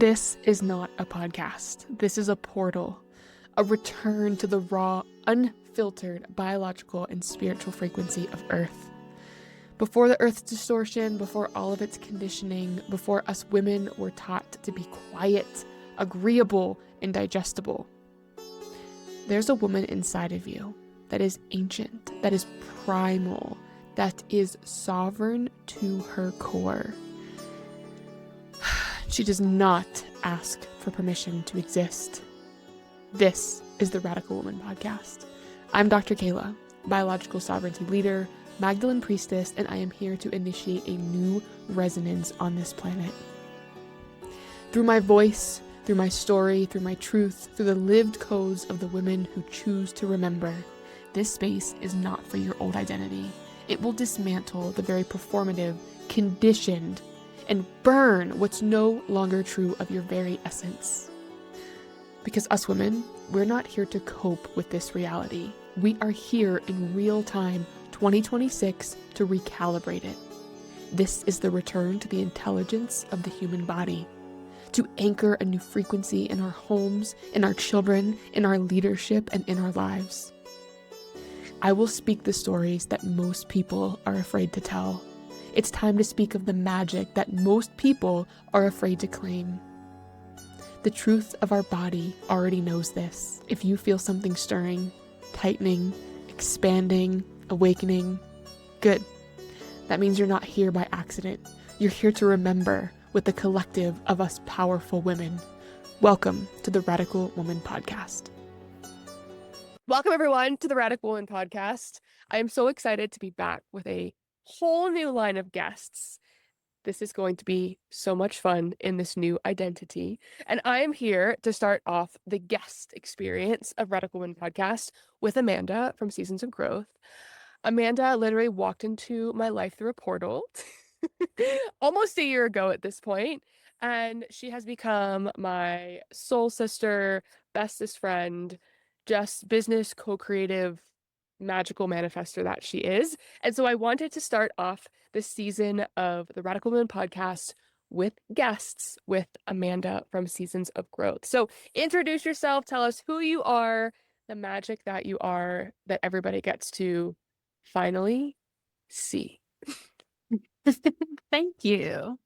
This is not a podcast. This is a portal, a return to the raw, unfiltered biological and spiritual frequency of Earth. Before the Earth's distortion, before all of its conditioning, before us women were taught to be quiet, agreeable, and digestible, there's a woman inside of you that is ancient, that is primal, that is sovereign to her core. She does not ask for permission to exist. This is the Radical Woman Podcast. I'm Dr. Kayla, biological sovereignty leader, Magdalene priestess, and I am here to initiate a new resonance on this planet. Through my voice, through my story, through my truth, through the lived codes of the women who choose to remember, this space is not for your old identity. It will dismantle the very performative, conditioned, and burn what's no longer true of your very essence. Because us women, we're not here to cope with this reality. We are here in real time, 2026, to recalibrate it. This is the return to the intelligence of the human body, to anchor a new frequency in our homes, in our children, in our leadership, and in our lives. I will speak the stories that most people are afraid to tell. It's time to speak of the magic that most people are afraid to claim. The truth of our body already knows this. If you feel something stirring, tightening, expanding, awakening, good. That means you're not here by accident. You're here to remember with the collective of us powerful women. Welcome to the Radical Woman Podcast. Welcome everyone to the Radical Woman Podcast. I am so excited to be back with a whole new line of guests. This is going to be so much fun in this new identity. And I am here to start off the guest experience of Radical Woman Podcast with Amanda from Seasons of Growth. Amanda literally walked into my life through a portal almost a year ago at this point, and she has become my soul sister, bestest friend, just business co-creative, magical manifestor that she is. And so I wanted to start off this season of the Radical Woman Podcast with guests with Amanda from Seasons of Growth. So introduce yourself, tell us who you are, the magic that you are, that everybody gets to finally see. Thank you.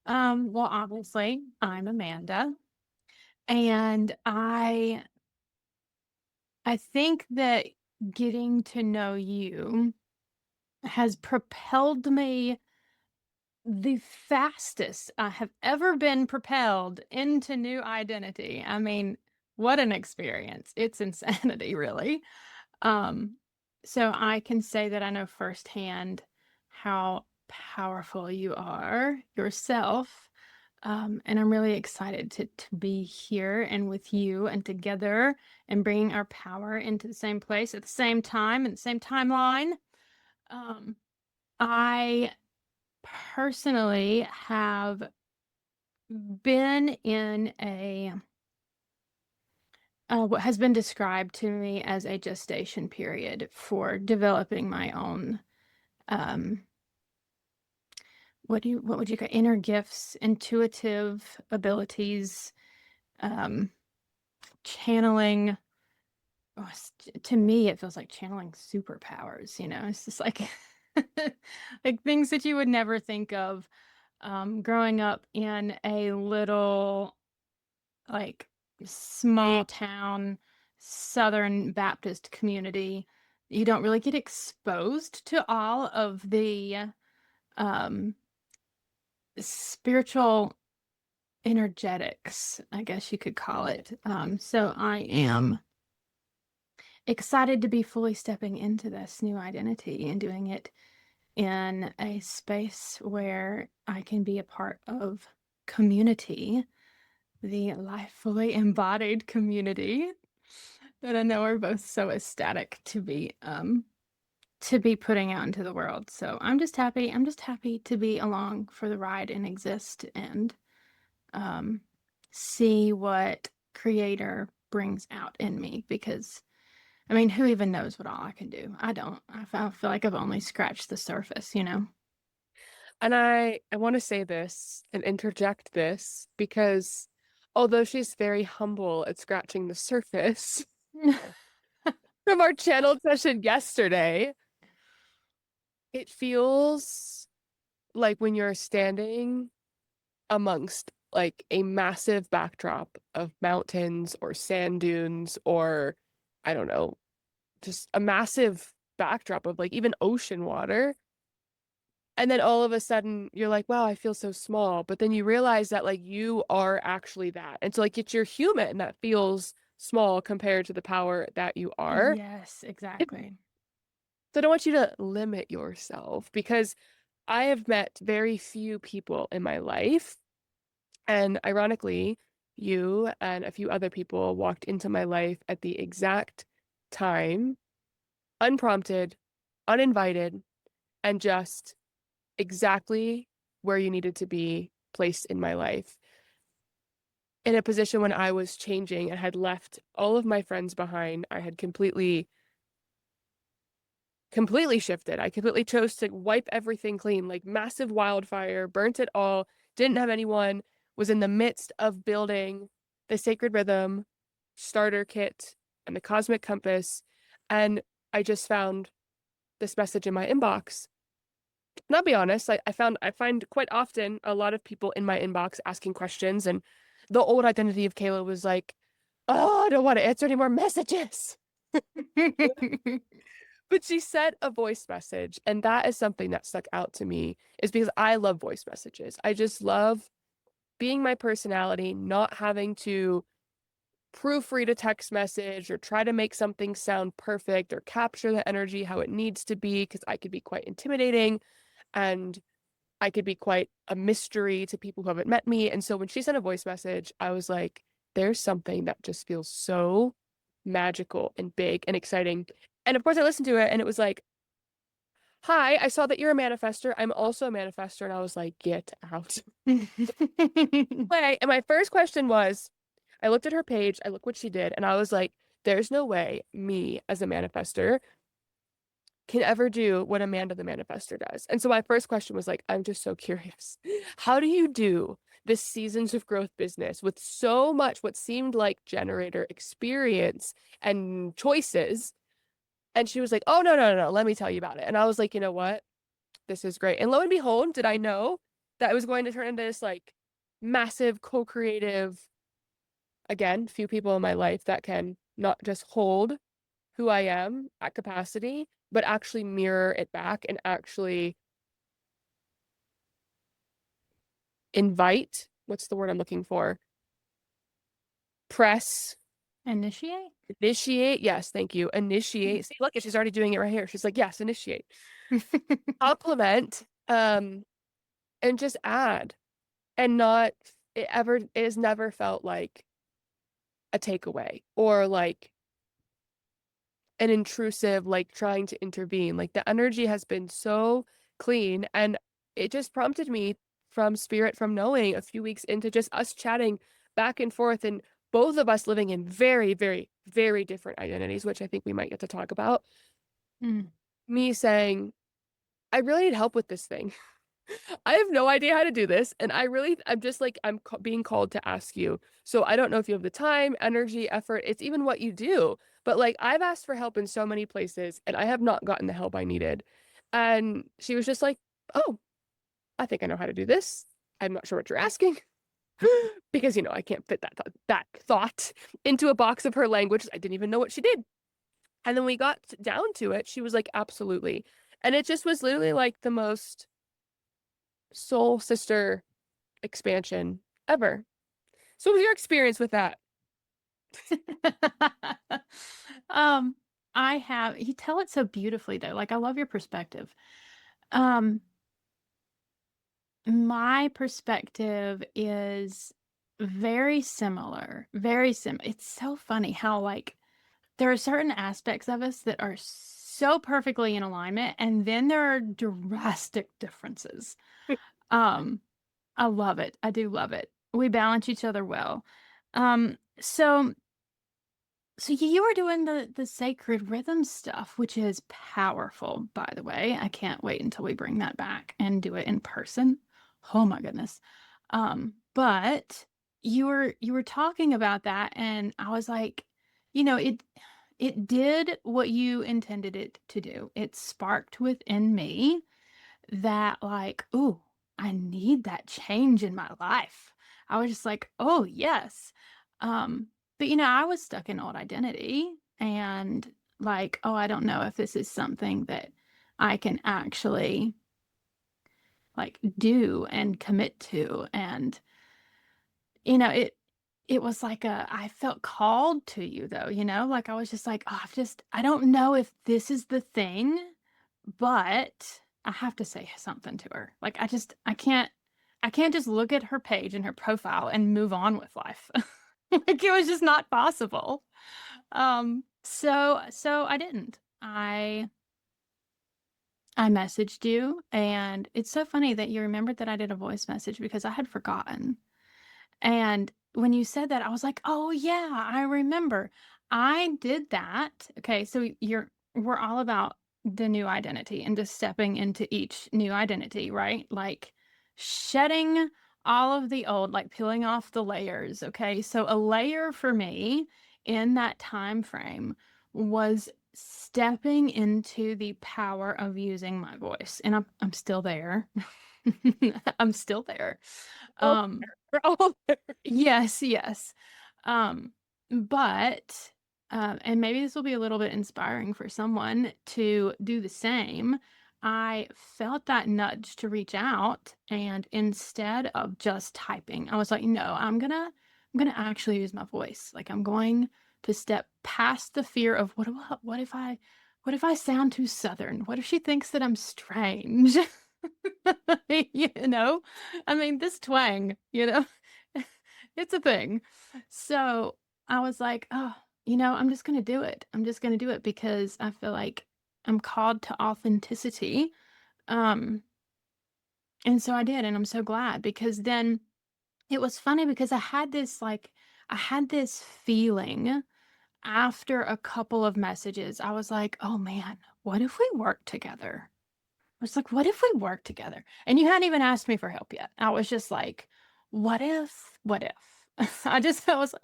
Well, obviously, I'm Amanda, and I think that getting to know you has propelled me the fastest I have ever been propelled into new identity. I mean, what an experience. It's insanity, really. Um, so I can say that I know firsthand how powerful you are yourself. And I'm really excited to be here and with you and together and bringing our power into the same place at the same time, in the same timeline. I personally have been in what has been described to me as a gestation period for developing my own what would you call inner gifts, intuitive abilities, channeling. To me, it feels like channeling superpowers. It's just like like things that you would never think of. Growing up in a little, like, small town Southern Baptist community, you don't really get exposed to all of the um spiritual energetics, I guess you could call it. So I am excited to be fully stepping into this new identity and doing it in a space where I can be a part of community, the Life Fully Embodied community that I know we're both so ecstatic to be putting out into the world. So I'm just happy to be along for the ride and exist and see what Creator brings out in me, because I mean, who even knows what all I can do? I don't. I feel like I've only scratched the surface. And I want to say this and interject this because although she's very humble at scratching the surface from our channeled session yesterday, it feels like when you're standing amongst like a massive backdrop of mountains or sand dunes or I don't know, just a massive backdrop of like even ocean water. And then all of a sudden you're like, wow, I feel so small. But then you realize that like you are actually that. And so like it's your human that feels small compared to the power that you are. Yes, So exactly. I don't want you to limit yourself because I have met very few people in my life. And ironically, you and a few other people walked into my life at the exact time, unprompted, uninvited, and just exactly where you needed to be placed in my life. In a position when I was changing and had left all of my friends behind, I had completely shifted. I completely chose to wipe everything clean, like massive wildfire, burnt it all, didn't have anyone, was in the midst of building the sacred rhythm starter kit and the cosmic compass. And I just found this message in my inbox. And I'll be honest, I find quite often a lot of people in my inbox asking questions, and the old identity of Kayla was like, oh, I don't want to answer any more messages. But she sent a voice message, and that is something that stuck out to me, is because I love voice messages. I just love being my personality, not having to proofread a text message or try to make something sound perfect or capture the energy how it needs to be, because I could be quite intimidating and I could be quite a mystery to people who haven't met me. And so when she sent a voice message, I was like, there's something that just feels so magical and big and exciting. And of course, I listened to it and it was like, hi, I saw that you're a manifestor. I'm also a manifestor. And I was like, get out. Way. And my first question was, I looked at her page, I looked what she did, and I was like, there's no way me as a manifestor can ever do what Amanda the manifestor does. And so my first question was like, I'm just so curious. How do you do this seasons of growth business with so much what seemed like generator experience and choices? And she was like, oh, no. Let me tell you about it. And I was like, you know what? This is great. And lo and behold, did I know that it was going to turn into this like massive co-creative, again, few people in my life that can not just hold who I am at capacity, but actually mirror it back and actually invite, what's the word I'm looking for? Press, Initiate? initiate. Yes, thank you. Initiate. See, look, she's already doing it right here. She's like, yes, initiate. Compliment, and just add. And not it has never felt like a takeaway or like an intrusive, like trying to intervene. Like the energy has been so clean. And it just prompted me from spirit, from knowing a few weeks into just us chatting back and forth and both of us living in very, very, very different identities, which I think we might get to talk about. Mm. Me saying, I really need help with this thing. I have no idea how to do this. And I'm just like, being called to ask you. So I don't know if you have the time, energy, effort. It's even what you do. But like, I've asked for help in so many places and I have not gotten the help I needed. And she was just like, oh, I think I know how to do this. I'm not sure what you're asking. Because, I can't fit that thought into a box of her language. I didn't even know what she did. And then we got down to it. She was like, absolutely. And it just was literally like the most soul sister expansion ever. So what was your experience with that? Um, you tell it so beautifully though. Like I love your perspective. Um, my perspective is very similar. Very similar. It's so funny how like there are certain aspects of us that are so perfectly in alignment, and then there are drastic differences. Um, I love it. I do love it. We balance each other well. So So you were doing the sacred rhythm stuff, which is powerful, by the way. I can't wait until we bring that back and do it in person. Oh my goodness. But you were talking about that, and I was like, it did what you intended it to do. It sparked within me that, like, ooh, I need that change in my life. I was just like, oh yes. But I was stuck in old identity, and like, oh, I don't know if this is something that I can actually like do and commit to. And it was like I felt called to you though, like I was just like, oh, I don't know if this is the thing, but I have to say something to her. Like I can't just look at her page and her profile and move on with life. Like it was just not possible. So I didn't. I messaged you, and it's so funny that you remembered that I did a voice message because I had forgotten. And when you said that, I was like, "Oh yeah, I remember. I did that." Okay, so we're all about the new identity and just stepping into each new identity, right? Like shedding all of the old, like peeling off the layers, okay? So a layer for me in that time frame was stepping into the power of using my voice. And I'm still there. I'm still there. Oh, Um we're all there. Yes, yes. Um, but and maybe this will be a little bit inspiring for someone to do the same. I felt that nudge to reach out, and instead of just typing, I was like, no, I'm gonna actually use my voice. Like I'm going to step past the fear of what if I sound too Southern? What if she thinks that I'm strange? You know? I mean, this twang, it's a thing. So I was like, oh, I'm just going to do it. I'm just going to do it because I feel like I'm called to authenticity. Um, and so I did. And I'm so glad because then it was funny because I had this feeling after a couple of messages. I was like, oh man, what if we work together? I was like, what if we work together? And you hadn't even asked me for help yet. I was just like, what if? What if? I was,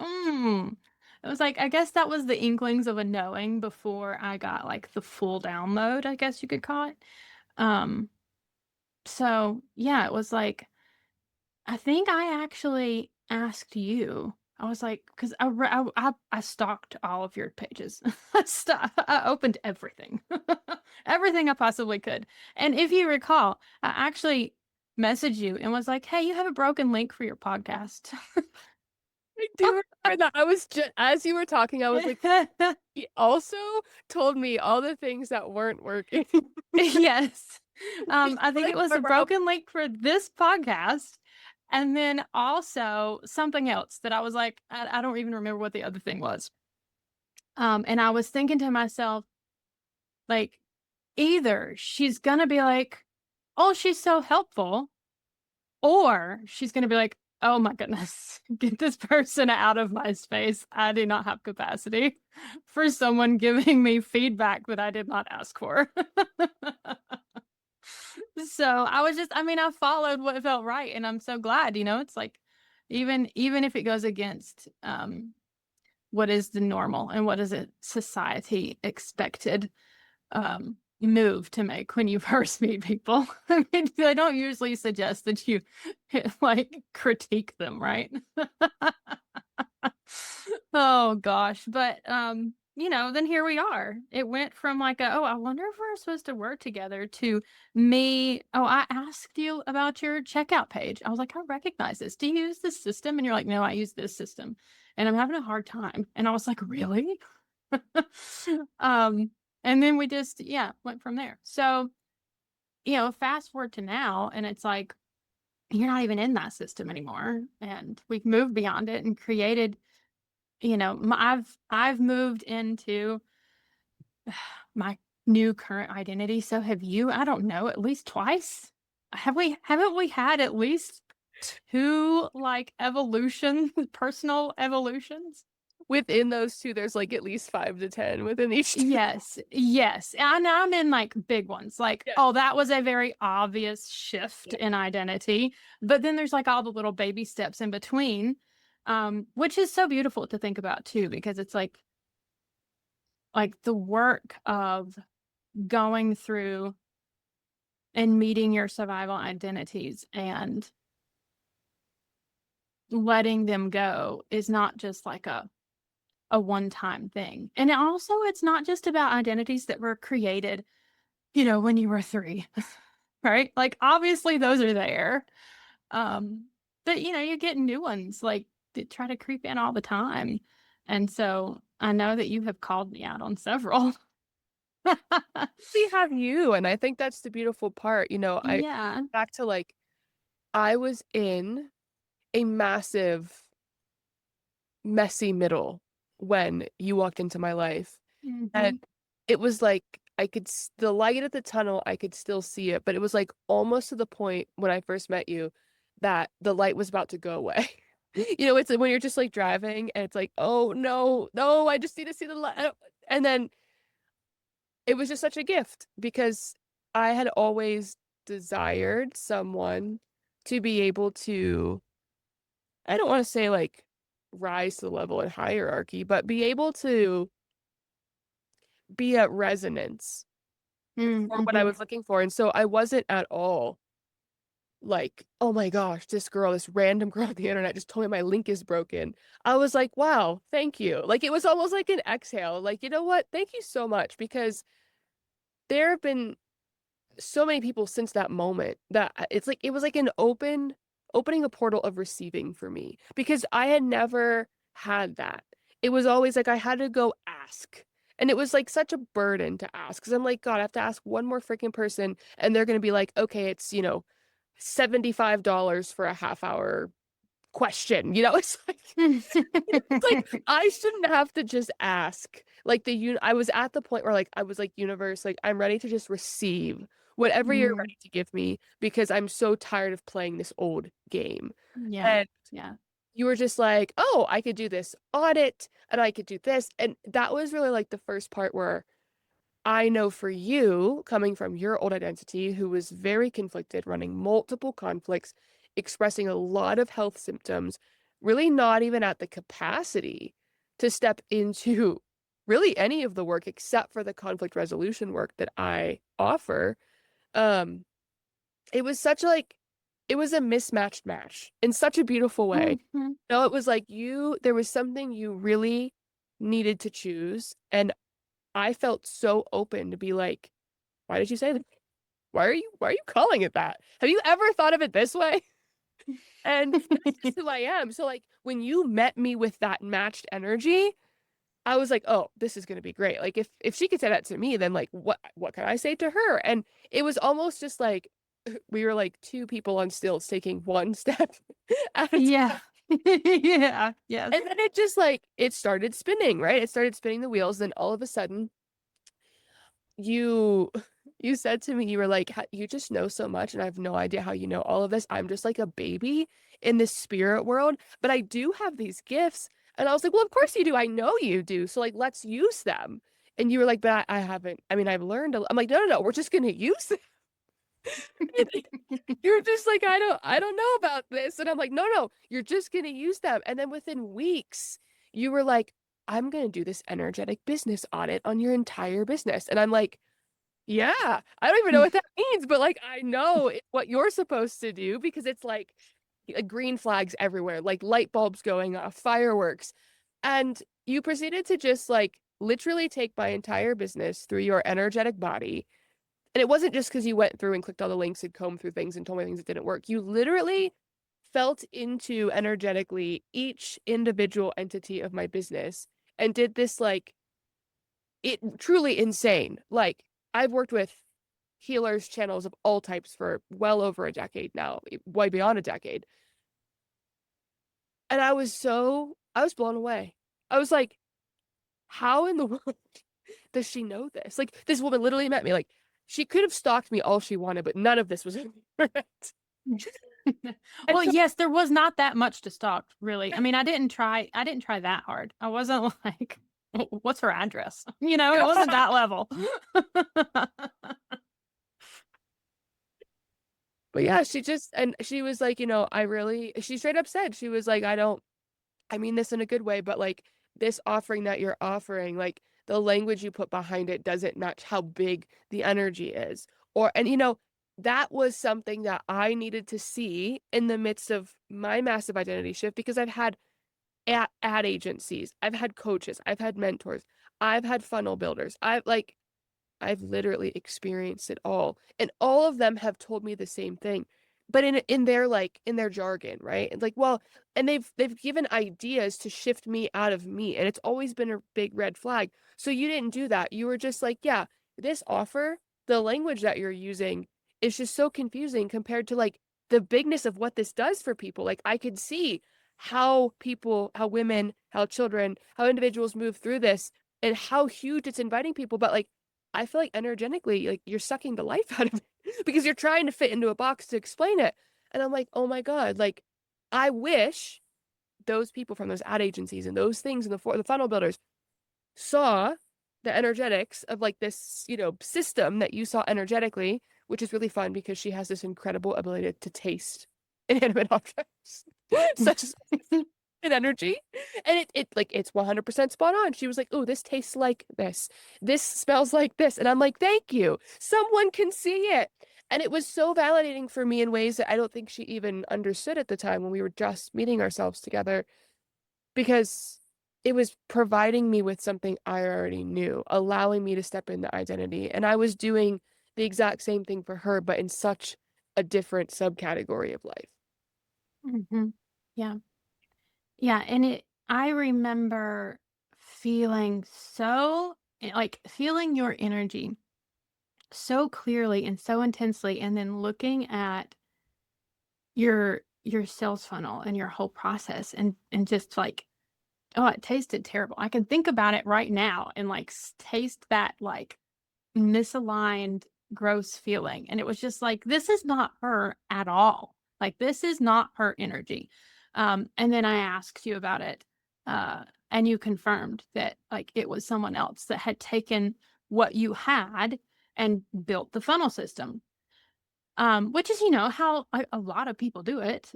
It was like, I guess that was the inklings of a knowing before I got like the full download, I guess you could call it. Um, so yeah, it was like, I think I actually asked you. I was like, because I stalked all of your pages. I opened everything, everything I possibly could. And if you recall, I actually messaged you and was like, "Hey, you have a broken link for your podcast." I do remember that. I was just, as you were talking, I was like, he also told me all the things that weren't working. Yes. I think Like, it was a broken link for this podcast. And then also something else that I was like, I don't even remember what the other thing was. And I was thinking to myself, like, either she's gonna be like, oh, she's so helpful, or she's gonna be like, oh my goodness, get this person out of my space. I do not have capacity for someone giving me feedback that I did not ask for. So I followed what felt right, and I'm so glad, it's like even if it goes against what is the normal and what is a society expected move to make when you first meet people. I mean, I don't usually suggest that you like critique them, right? Oh gosh, but then here we are. It went from like oh, I wonder if we're supposed to work together to me, oh, I asked you about your checkout page. I was like, I recognize this. Do you use this system? And you're like, no, I use this system. And I'm having a hard time. And I was like, really? um, and then we just, yeah, went from there. So, fast forward to now, and it's like, you're not even in that system anymore. And we've moved beyond it and created, I've moved into my new current identity. So have you, I don't know, at least twice? Haven't we had at least two like evolution, personal evolutions? within those two, there's like at least 5 to 10 within each two. Yes, yes. And I'm in like big ones. Like, Yeah. oh, that was a very obvious shift Yeah. in identity. But then there's like all the little baby steps in between, which is so beautiful to think about too, because it's like the work of going through and meeting your survival identities and letting them go is not just like a one-time thing. And also it's not just about identities that were created, when you were 3, right? Like obviously those are there. Um, but you get new ones like that try to creep in all the time. And so I know that you have called me out on several. We have you, and I think that's the beautiful part. I Yeah. back to like I was in a massive, messy middle when you walked into my life. And Mhm. it was like the light at the tunnel, I could still see it, but it was like almost to the point when I first met you that the light was about to go away. It's when you're just like driving and it's like, oh no, no, I just need to see the light. And then it was just such a gift because I had always desired someone to be able to, I don't want to say like rise to the level in hierarchy, but be able to be at resonance for what I Mhm. was looking for. And so I wasn't at all like, oh my gosh, this random girl on the internet just told me my link is broken. I was like, wow, thank you. Like it was almost like an exhale. Like, you know what? Thank you so much because there have been so many people since that moment that it's like it was like an opening a portal of receiving for me because I had never had that. It was always like I had to go ask. And it was like such a burden to ask because I'm like, God, I have to ask one more freaking person and they're going to be like, okay, it's, $75 for a half hour question. It's like I shouldn't have to just ask. Like I was at the point where like I was like, universe, like I'm ready to just receive whatever you're Mhm. ready to give me because I'm so tired of playing this old game. Yeah. And Yeah. you were just like, oh, I could do this audit and I could do this. And that was really like the first part where I know for you, coming from your old identity, who was very conflicted, running multiple conflicts, expressing a lot of health symptoms, really not even at the capacity to step into really any of the work except for the conflict resolution work that I offer. Um, it was it was a mismatched match in such a beautiful way. Mhm. No, it was like there was something you really needed to choose, and I felt so open to be like, why did you say that? Why are you calling it that? Have you ever thought of it this way? And that's just who I am. So like when you met me with that matched energy, I was like, oh, this is gonna be great. Like if she could say that to me, then like what can I say to her? And it was almost just like we were like two people on stilts taking one step at a Yeah. time. Yeah. Yes. And then it just like it started spinning, right? It started spinning the wheels, then all of a sudden you you said to me, you were like, You just know so much and I have no idea how you know all of this. I'm just like a baby in this spirit world, but I do have these gifts." And I was like, well, of course you do. I know you do, so like let's use them. And you were like, but I haven't, I mean, I've learned I'm like, no, no, no, we're just gonna use them. You're just like, I don't know about this. And I'm like, no, no, you're just gonna use them. And then within weeks you were like, I'm gonna do this energetic business audit on your entire business. And I'm like, yeah, I don't even know what that means, but like I know what you're supposed to do because it's like green flags everywhere, like light bulbs going off, fireworks. And you proceeded to just like literally take my entire business through your energetic body. And it wasn't just because you went through and clicked all the links and combed through things and told me things that didn't work. You literally felt into energetically each individual entity of my business and did this like it truly insane. Like I've worked with healers channels of all types for well over a decade now, way beyond a decade. And I was blown away. I was like, how in the world does she know this? Like this woman literally met me. Like she could have stalked me all she wanted, but none of this was in her head. And Well, so yes, there was not that much to stalk, really. I mean, I didn't try that hard. I wasn't like, What's her address?" It wasn't that level. but yeah, she was like, she straight up said, she was like, I mean this in a good way, but like this offering that you're offering, like the language you put behind it doesn't match how big the energy is. And that was something that I needed to see in the midst of my massive identity shift because I've had ad agencies, I've had coaches, I've had mentors, I've had funnel builders. I've literally experienced it all. And all of them have told me the same thing. But in their jargon, right? And like, well, and they've given ideas to shift me out of me. And it's always been a big red flag. So you didn't do that. You were just like, yeah, this offer, the language that you're using is just so confusing compared to like the bigness of what this does for people. Like I could see how people, how women, how children, how individuals move through this and how huge it's inviting people. But like I feel like energetically, like you're sucking the life out of it because you're trying to fit into a box to explain it. And I'm like, oh my God, like I wish those people from those ad agencies and those things and the funnel builders saw the energetics of like this, system that you saw energetically, which is really fun because she has this incredible ability to taste inanimate objects, such as and energy. And it's 100% spot on. She was like, oh, this tastes like this. This smells like this. And I'm like, thank you. Someone can see it. And it was so validating for me in ways that I don't think she even understood at the time when we were just meeting ourselves together because it was providing me with something I already knew, allowing me to step into identity. And I was doing the exact same thing for her, but in such a different subcategory of life. Mhm. Yeah. Yeah, and I remember feeling feeling your energy so clearly and so intensely, and then looking at your sales funnel and your whole process, and just like, oh, it tasted terrible. I can think about it right now and like taste that like misaligned, gross feeling. And it was just like, this is not her at all. Like, this is not her energy. And then I asked you about it. And you confirmed that like it was someone else that had taken what you had and built the funnel system. Which is, how a lot of people do it.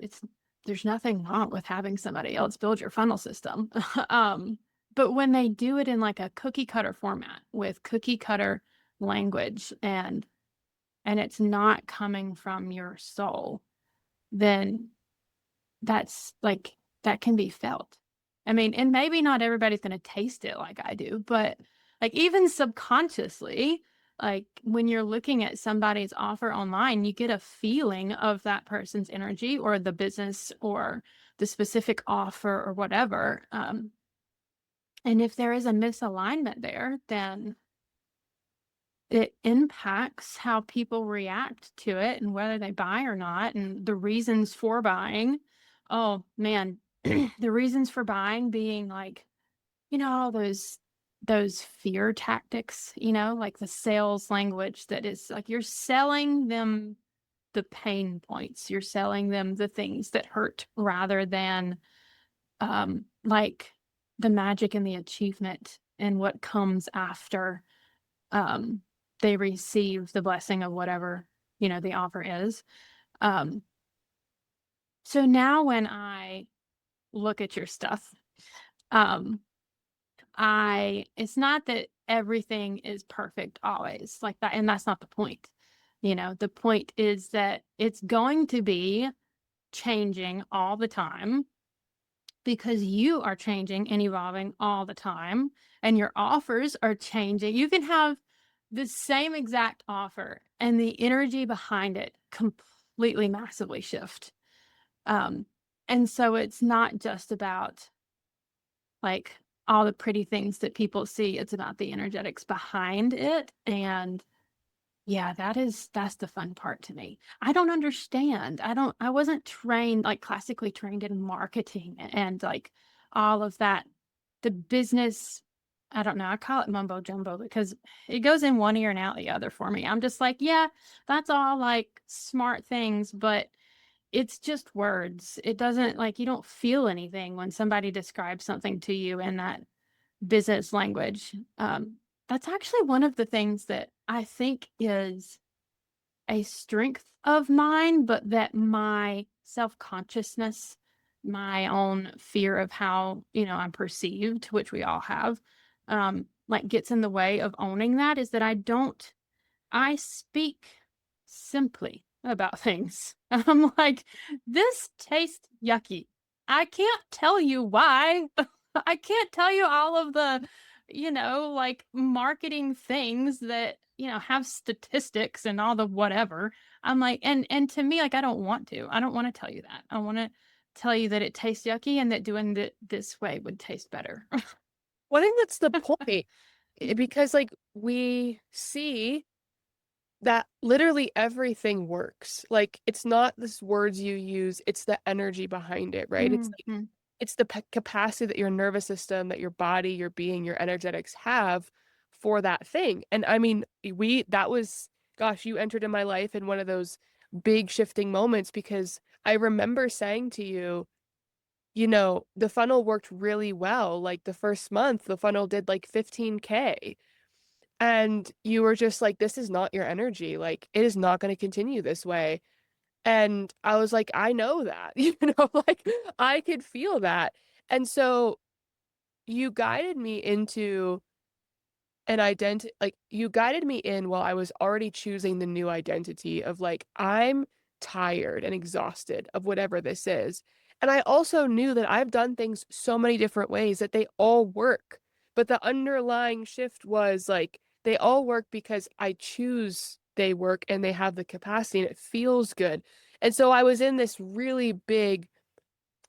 There's nothing wrong with having somebody else build your funnel system. But when they do it in like a cookie cutter format with cookie cutter language, and it's not coming from your soul, then that's like that can be felt. I mean, and maybe not everybody's going to taste it like I do, but like even subconsciously, like when you're looking at somebody's offer online, you get a feeling of that person's energy or the business or the specific offer or whatever. And if there is a misalignment there, then it impacts how people react to it and whether they buy or not and the reasons for buying. Oh man, the reasons for buying being like, all those fear tactics, like the sales language that is like you're selling them the pain points. You're selling them the things that hurt rather than like the magic and the achievement and what comes after um, they receive the blessing of whatever, the offer is. Um, so now when I look at your stuff, um, it's not that everything is perfect always like that. And that's not the point. The point is that it's going to be changing all the time because you are changing and evolving all the time and your offers are changing. You can have the same exact offer and the energy behind it completely massively shift. Um, and so it's not just about like all the pretty things that people see, it's about the energetics behind it. And yeah, that's the fun part to me. I don't understand. I wasn't trained, like classically trained in marketing and like all of that. The business, I don't know, I call it mumbo jumbo because it goes in one ear and out the other for me. I'm just like, yeah, that's all like smart things, but it's just words. It doesn't like you don't feel anything when somebody describes something to you in that business language. That's actually one of the things that I think is a strength of mine, but that my self-consciousness, my own fear of how, I'm perceived, which we all have, like gets in the way of owning that is that I speak simply about things. I'm like, this tastes yucky. I can't tell you why. I can't tell you all of the, like marketing things that, have statistics and all the whatever. I'm like, and to me, like, I don't want to. I don't want to tell you that. I want to tell you that it tastes yucky and that doing it this way would taste better. Well, I think that's the point. Because like we see that literally everything works. Like it's not this words you use, it's the energy behind it, right? It's like Mhm. it's the capacity that your nervous system, that your body, your being, your energetics have for that thing. And I mean, that was, gosh, you entered in my life in one of those big shifting moments because I remember saying to you, the funnel worked really well. Like the first month, the funnel did like 15K. And you were just like, this is not your energy. Like, it is not going to continue this way. And I was like, I know that, like I could feel that. And so you guided me into an identity, like you guided me in while I was already choosing the new identity of like, I'm tired and exhausted of whatever this is. And I also knew that I've done things so many different ways that they all work. But the underlying shift was like, they all work because I choose they work and they have the capacity and it feels good. And so I was in this really big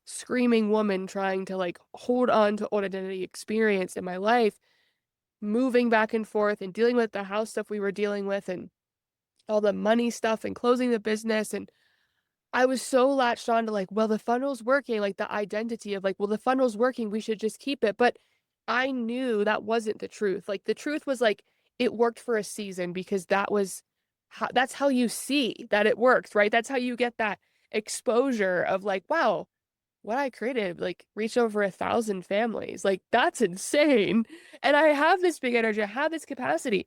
screaming woman trying to like hold on to old identity experience in my life, moving back and forth and dealing with the house stuff we were dealing with and all the money stuff and closing the business. And I was so latched on to like, well, the funnel's working, like the identity of like, well, the funnel's working, we should just keep it. But I knew that wasn't the truth. Like the truth was like, it worked for a season because that's how you see that it works, right? That's how you get that exposure of like, wow, what I created, like reached over 1,000 families. Like that's insane. And I have this big energy, I have this capacity.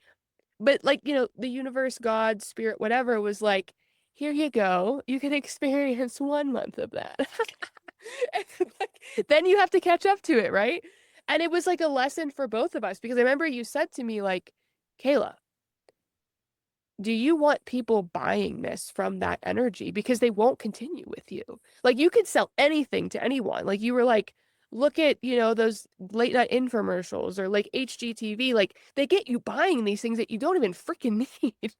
But like, the universe, God, spirit, whatever was like, here you go. You can experience 1 month of that. And, like, then you have to catch up to it, right? And it was like a lesson for both of us because I remember you said to me, like, Kayla, do you want people buying this from that energy? Because they won't continue with you. Like you could sell anything to anyone. Like you were like, look at, those late night infomercials or like HGTV. Like they get you buying these things that you don't even freaking need.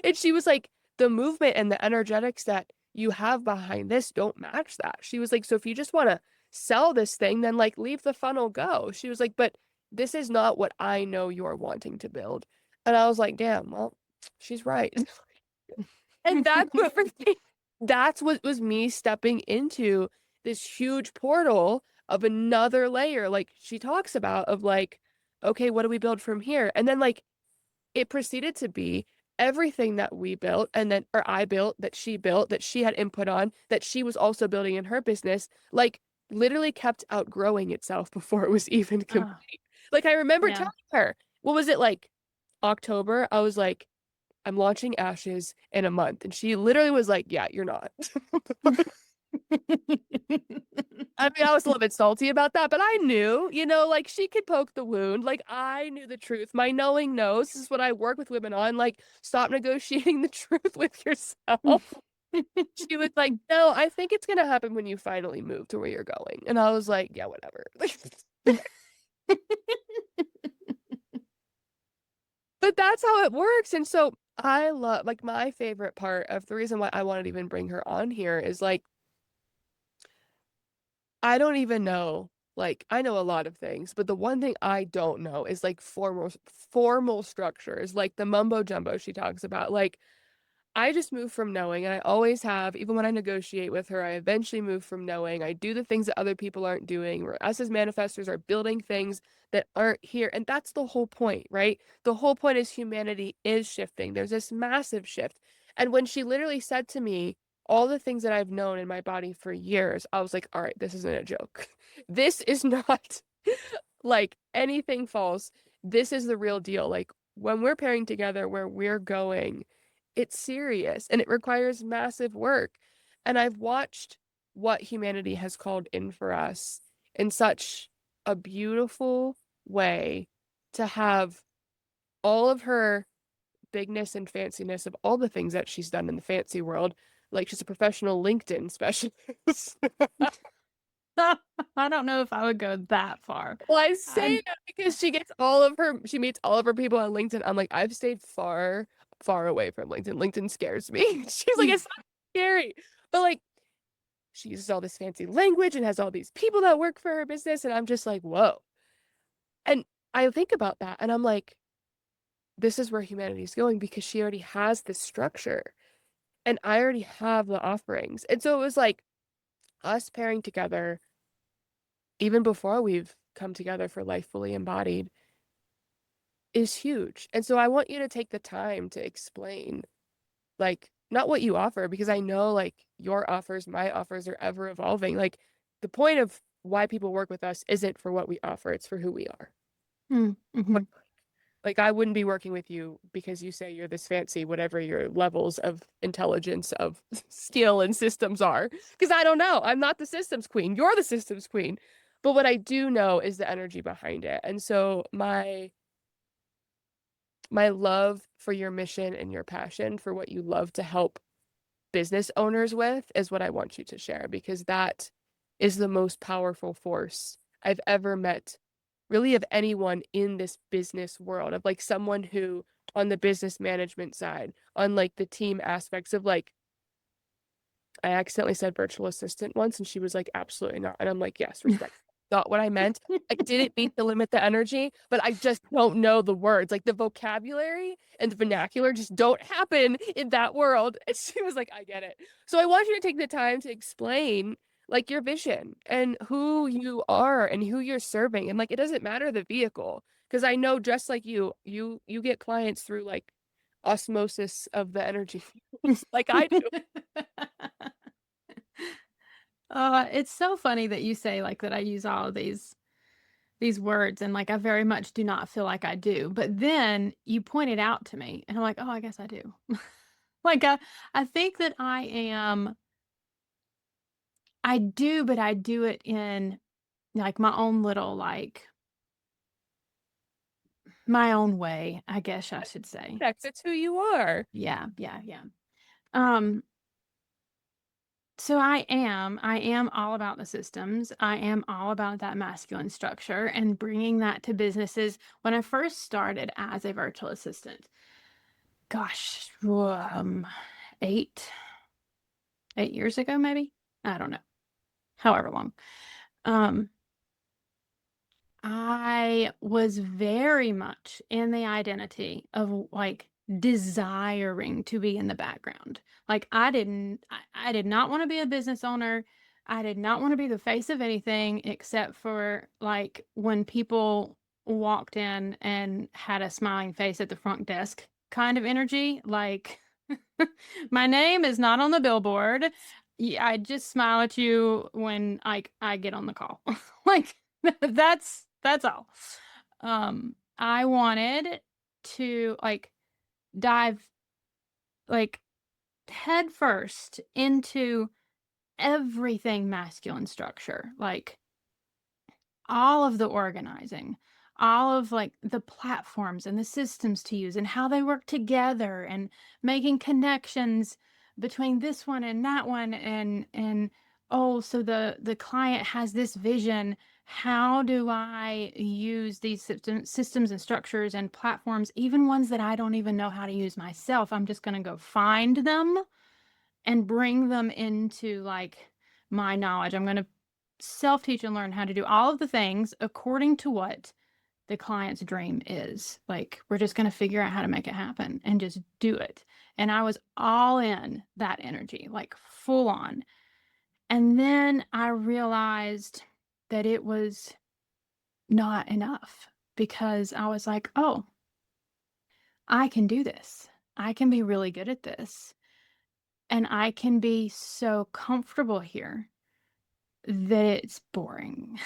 And she was like, the movement and the energetics that you have behind this don't match that. She was like, so if you just want to sell this thing, then like leave the funnel go. She was like, but this is not what I know you're wanting to build. And I was like, damn, well, she's right. And that's what was me stepping into this huge portal of another layer, like she talks about, of like, okay, what do we build from here? And then like it proceeded to be everything that we built and then or I built, that she had input on, that she was also building in her business, like literally kept outgrowing itself before it was even Oh, complete. Like I remember yeah. telling her, what was it, like October? I was like, I'm launching Ashes in a month. And she literally was like, yeah, you're not. I mean, I was a little bit salty about that, but I knew, like she could poke the wound. Like I knew the truth. My knowing knows. This is what I work with women on. Like, stop negotiating the truth with yourself. She was like, no, I think it's gonna happen when you finally move to where you're going. And I was like, yeah, whatever. But that's how it works. And so I love, like, my favorite part of the reason why I wanted to even bring her on here is like, I don't even know. Like, I know a lot of things, but the one thing I don't know is like formal structures, like the mumbo jumbo she talks about. Like, I just move from knowing, and I always have, even when I negotiate with her, I eventually move from knowing. I do the things that other people aren't doing, where us as manifestors are building things that aren't here. And that's the whole point, right? The whole point is humanity is shifting. There's this massive shift. And when she literally said to me, all the things that I've known in my body for years, I was like, all right, this isn't a joke. This is not like anything false. This is the real deal. Like when we're pairing together where we're going, it's serious and it requires massive work. And I've watched what humanity has called in for us in such a beautiful way to have all of her bigness and fanciness of all the things that she's done in the fancy world. Like she's a professional LinkedIn specialist. I don't know if I would go that far. Well, I say I that because she meets all of her people on LinkedIn. I'm like, I've stayed far, far away from LinkedIn. LinkedIn scares me. She's like, it's not scary. But like, she uses all this fancy language and has all these people that work for her business. And I'm just like, whoa. And I think about that and I'm like, this is where humanity is going because she already has this structure and I already have the offerings. And so it was like us pairing together, even before we've come together for Life Fully Embodied, is huge. And so I want you to take the time to explain, like, not what you offer, because I know, like, your offers, my offers are ever evolving. Like, the point of why people work with us isn't for what we offer, it's for who we are. mm-hmm. Like, I wouldn't be working with you because you say you're this fancy, whatever your levels of intelligence, of skill and systems are. Because I don't know. I'm not the systems queen. You're the systems queen. But what I do know is the energy behind it. And so my love for your mission and your passion for what you love to help business owners with is what I want you to share because that is the most powerful force I've ever met, really, of anyone in this business world, of like someone who, on the business management side, on like the team aspects of like, I accidentally said virtual assistant once and she was like, absolutely not. And I'm like, yes, respect. Not what I meant. I didn't mean to limit the energy, but I just don't know the words. Like the vocabulary and the vernacular just don't happen in that world. And she was like, I get it. So I want you to take the time to explain like your vision and who you are and who you're serving. And like it doesn't matter the vehicle. Because I know just like you get clients through like osmosis of the energy fields like I do. It's so funny that you say like that I use all of these words and like I very much do not feel like I do. But then you point it out to me and I'm like, oh, I guess I do. Like I think that I do, but I do it in like my own little like my own way, I guess I should say. It's who you are. Yeah, yeah, yeah. Um So I am all about the systems. I am all about that masculine structure and bringing that to businesses. When I first started as a virtual assistant, gosh, 8 years ago, maybe. I don't know, however long. Um, I was very much in the identity of like desiring to be in the background. Like I did not want to be a business owner. I did not want to be the face of anything except for like when people walked in and had a smiling face at the front desk kind of energy. Like my name is not on the billboard. I just smile at you when I get on the call. Like that's all. I wanted to like dive like head first into everything masculine structure, like all of the organizing, all of like the platforms and the systems to use and how they work together and making connections between this one and that one and oh, so the client has this vision. How do I use these systems and structures and platforms, even ones that I don't even know how to use myself? I'm just going to go find them and bring them into like my knowledge. I'm going to self-teach and learn how to do all of the things according to what the client's dream is. Like we're just going to figure out how to make it happen and just do it. And I was all in that energy, like full on. And then I realized that it was not enough because I was like, oh, I can do this. I can be really good at this. And I can be so comfortable here that it's boring.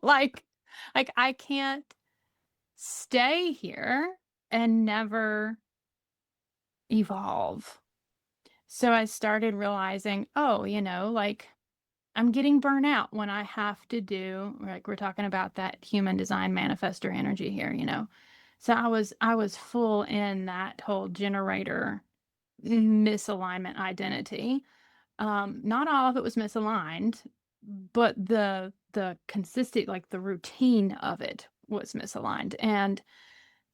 like like I can't stay here and never evolve. So I started realizing, oh, like I'm getting burnout when I have to do, like we're talking about that human design manifestor energy here. So I was full in that whole generator misalignment identity. Not all of it was misaligned, but the consistent, like the routine of it was misaligned. And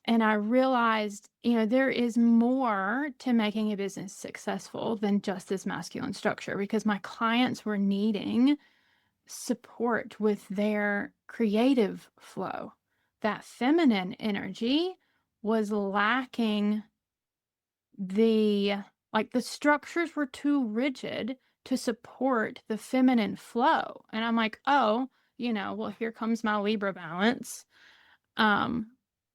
I realized, there is more to making a business successful than just this masculine structure, because my clients were needing support with their creative flow. That feminine energy was lacking, the the structures were too rigid to support the feminine flow. And I'm like, oh, well, here comes my Libra balance. um,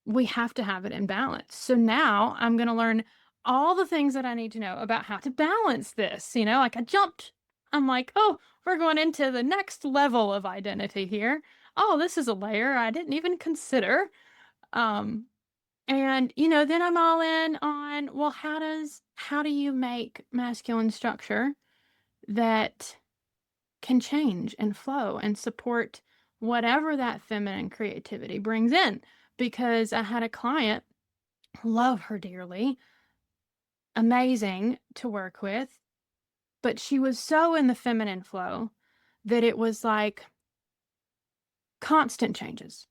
we have to have it in balance. So now I'm going to learn all the things that I need to know about how to balance this. Like I jumped, I'm like, oh, we're going into the next level of identity here. Oh, this is a layer I didn't even consider. Um, and then I'm all in on, well, how do you make masculine structure that can change and flow and support whatever that feminine creativity brings in? Because I had a client, love her dearly, amazing to work with, but she was so in the feminine flow that it was like constant changes.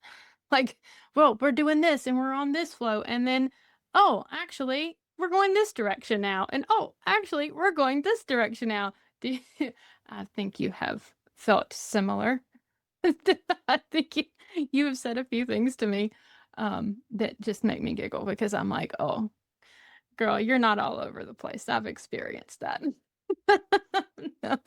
Like, well, we're doing this and we're on this flow. And then, oh, actually, we're going this direction now. And oh, actually, we're going this direction now. I think you have felt similar. I think you have said a few things to me that just make me giggle, because I'm like, oh, girl, you're not all over the place. I've experienced that. No.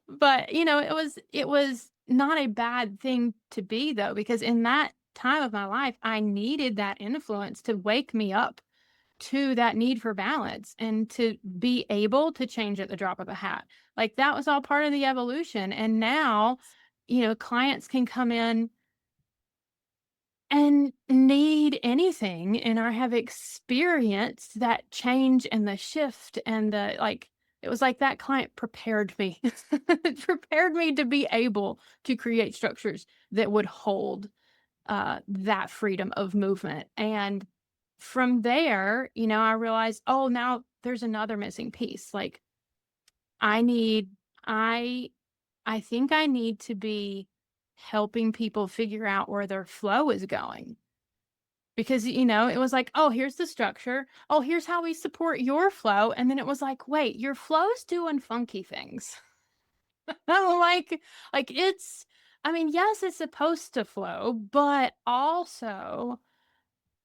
But it was not a bad thing to be, though, because in that time of my life, I needed that influence to wake me up to that need for balance and to be able to change at the drop of a hat. Like that was all part of the evolution. And now, clients can come in and need anything, and I have experienced that change and the shift, and it was like that client prepared me. It prepared me to be able to create structures that would hold that freedom of movement. And from there, I realized, oh, now there's another missing piece. Like I need I I think I need to be helping people figure out where their flow is going. Because, it was like, "Oh, here's the structure. Oh, here's how we support your flow." And then it was like, "Wait, your flow's doing funky things." I'm like, I mean, yes, it's supposed to flow, but also,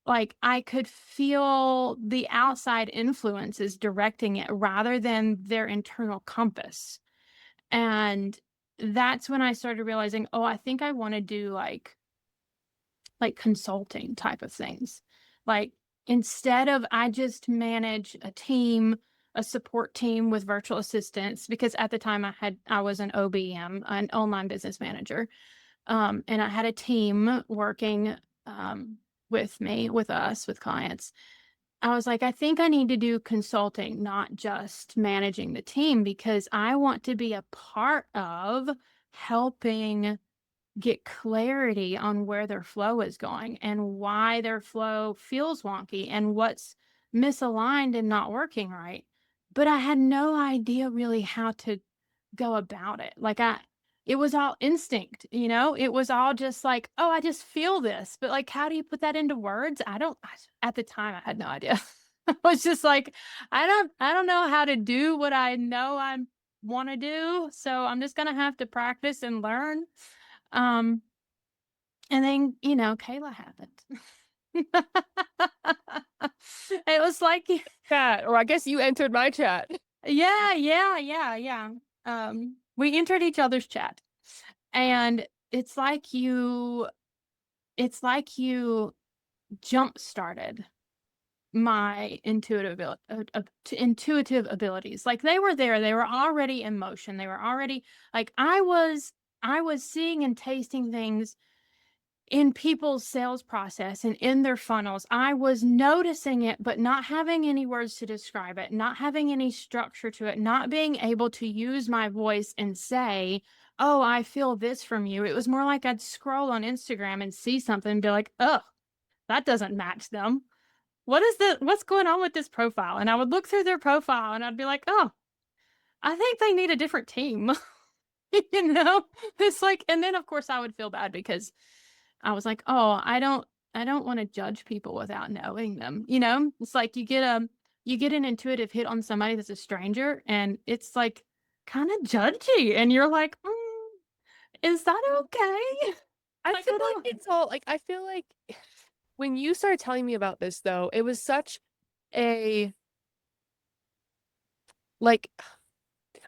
like, I could feel the outside influences directing it rather than their internal compass. And that's when I started realizing, "Oh, I think I wanna do, like consulting type of things." Like instead of, I just manage a team, a support team with virtual assistants, because at the time I was an OBM, an online business manager. And I had a team working with us, with clients. I was like, I think I need to do consulting, not just managing the team, because I want to be a part of helping get clarity on where their flow is going and why their flow feels wonky and what's misaligned and not working right. But I had no idea really how to go about it. It was all instinct, it was all just like, oh, I just feel this. But like, how do you put that into words? At the time, I had no idea. I was just like, I don't know how to do what I know I want to do. So I'm just going to have to practice and learn. Um, and then, Kayla happened. It was like, Chat, or I guess you entered my chat. yeah, yeah, yeah, yeah. We entered each other's chat, and it's like you jump started my intuitive abilities. Like, they were there, they were already in motion, they were already, like, I was seeing and tasting things in people's sales process and in their funnels. I was noticing it, but not having any words to describe it, not having any structure to it, not being able to use my voice and say, "Oh, I feel this from you." It was more like I'd scroll on Instagram and see something and be like, "Oh, that doesn't match them. What's going on with this profile?" And I would look through their profile and I'd be like, "Oh, I think they need a different team." You know? It's like, and then of course I would feel bad because I was like, "Oh, I don't wanna judge people without knowing them," you know? It's like you get an intuitive hit on somebody that's a stranger, and it's, like, kinda judgy, and you're like, is that okay?" I Like, feel I like don't. it's all like I feel like when you started telling me about this though, it was such a like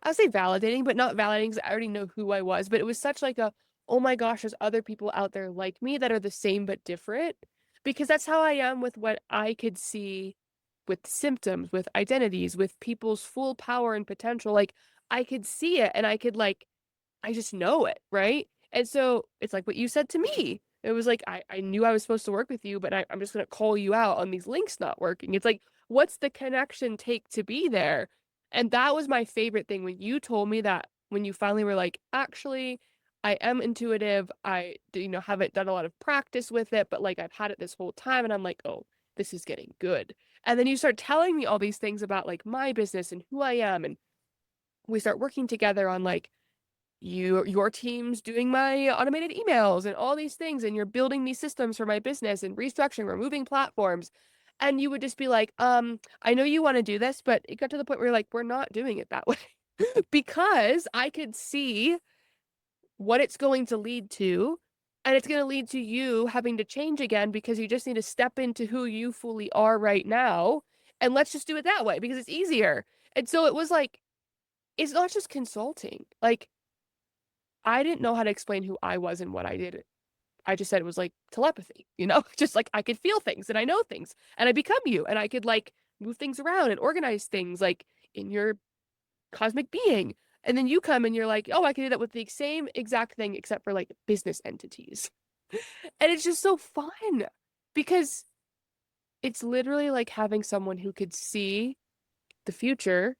I'll say validating, but not validating because I already know who I was, but it was such like a, oh my gosh, there's other people out there like me that are the same but different. Because that's how I am with what I could see with symptoms, with identities, with people's full power and potential. Like I could see it and I could like I just know it, right? And so it's like what you said to me. It was like I knew I was supposed to work with you, but I'm just gonna call you out on these links not working. It's like, what's the connection take to be there? And that was my favorite thing when you told me that when you finally were like, actually, I am intuitive. Haven't done a lot of practice with it, but like I've had it this whole time, and I'm like, oh, this is getting good. And then you start telling me all these things about like my business and who I am, and we start working together on like your team's doing my automated emails and all these things, and you're building these systems for my business and restructuring, removing platforms. And you would just be like, I know you want to do this, but it got to the point where you're like, we're not doing it that way. Because I could see what it's going to lead to. And it's going to lead to you having to change again because you just need to step into who you fully are right now. And let's just do it that way because it's easier. And so it was like, it's not just consulting. Like, I didn't know how to explain who I was and what I did. I just said it was like telepathy, just like I could feel things and I know things and I become you and I could like move things around and organize things like in your cosmic being. And then you come and you're like, oh, I can do that with the same exact thing except for like business entities. And it's just so fun because it's literally like having someone who could see the future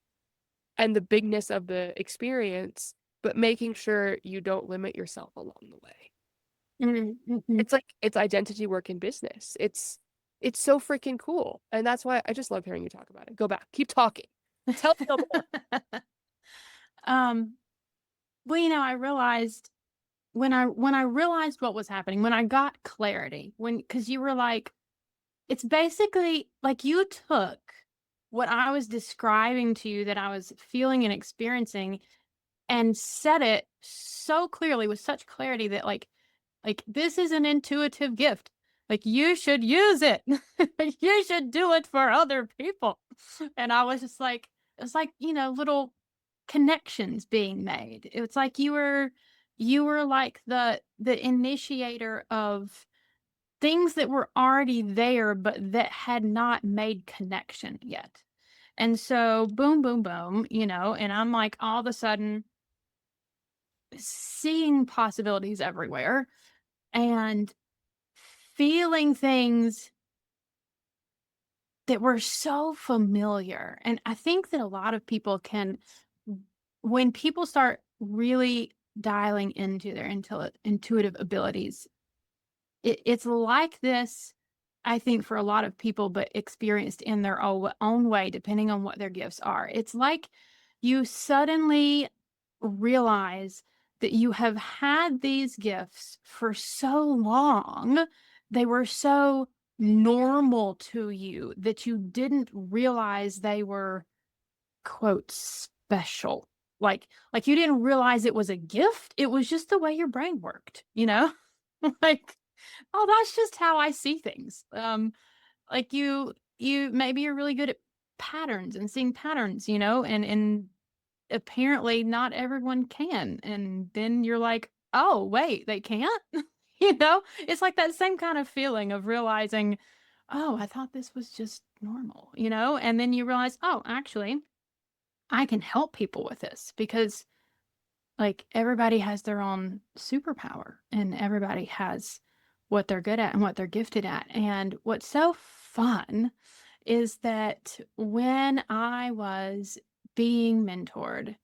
and the bigness of the experience, but making sure you don't limit yourself along the way. Mhm, mhm. It's like it's identity work in business. It's so freaking cool. And that's why I just love hearing you talk about it. Go back. Keep talking. Tell me more. Um, well, I realized when I realized what was happening, when I got clarity, because you were like, it's basically like you took what I was describing to you that I was feeling and experiencing and said it so clearly with such clarity that like this is an intuitive gift. Like, you should use it. You should do it for other people. And I was just like, it was like, little connections being made. It was like you were like the initiator of things that were already there, but that had not made connection yet. And so boom, boom, boom, and I'm like all of a sudden seeing possibilities everywhere and feeling things that were so familiar. And I think that a lot of people can, when people start really dialing into their intuitive abilities, it's like this, I think, for a lot of people, but experienced in their own way, depending on what their gifts are. It's like you suddenly realize that you have had these gifts for so long. They were so normal to you that you didn't realize they were, quote, special. Like you didn't realize it was a gift. It was just the way your brain worked, like, oh, that's just how I see things. Like you maybe you're really good at patterns and seeing patterns, and apparently not everyone can. And then you're like, oh, wait, they can't? It's like that same kind of feeling of realizing, oh, I thought this was just normal, you know? And then you realize, oh, actually, I can help people with this because like everybody has their own superpower and everybody has what they're good at and what they're gifted at. And what's so fun is that when I was being mentored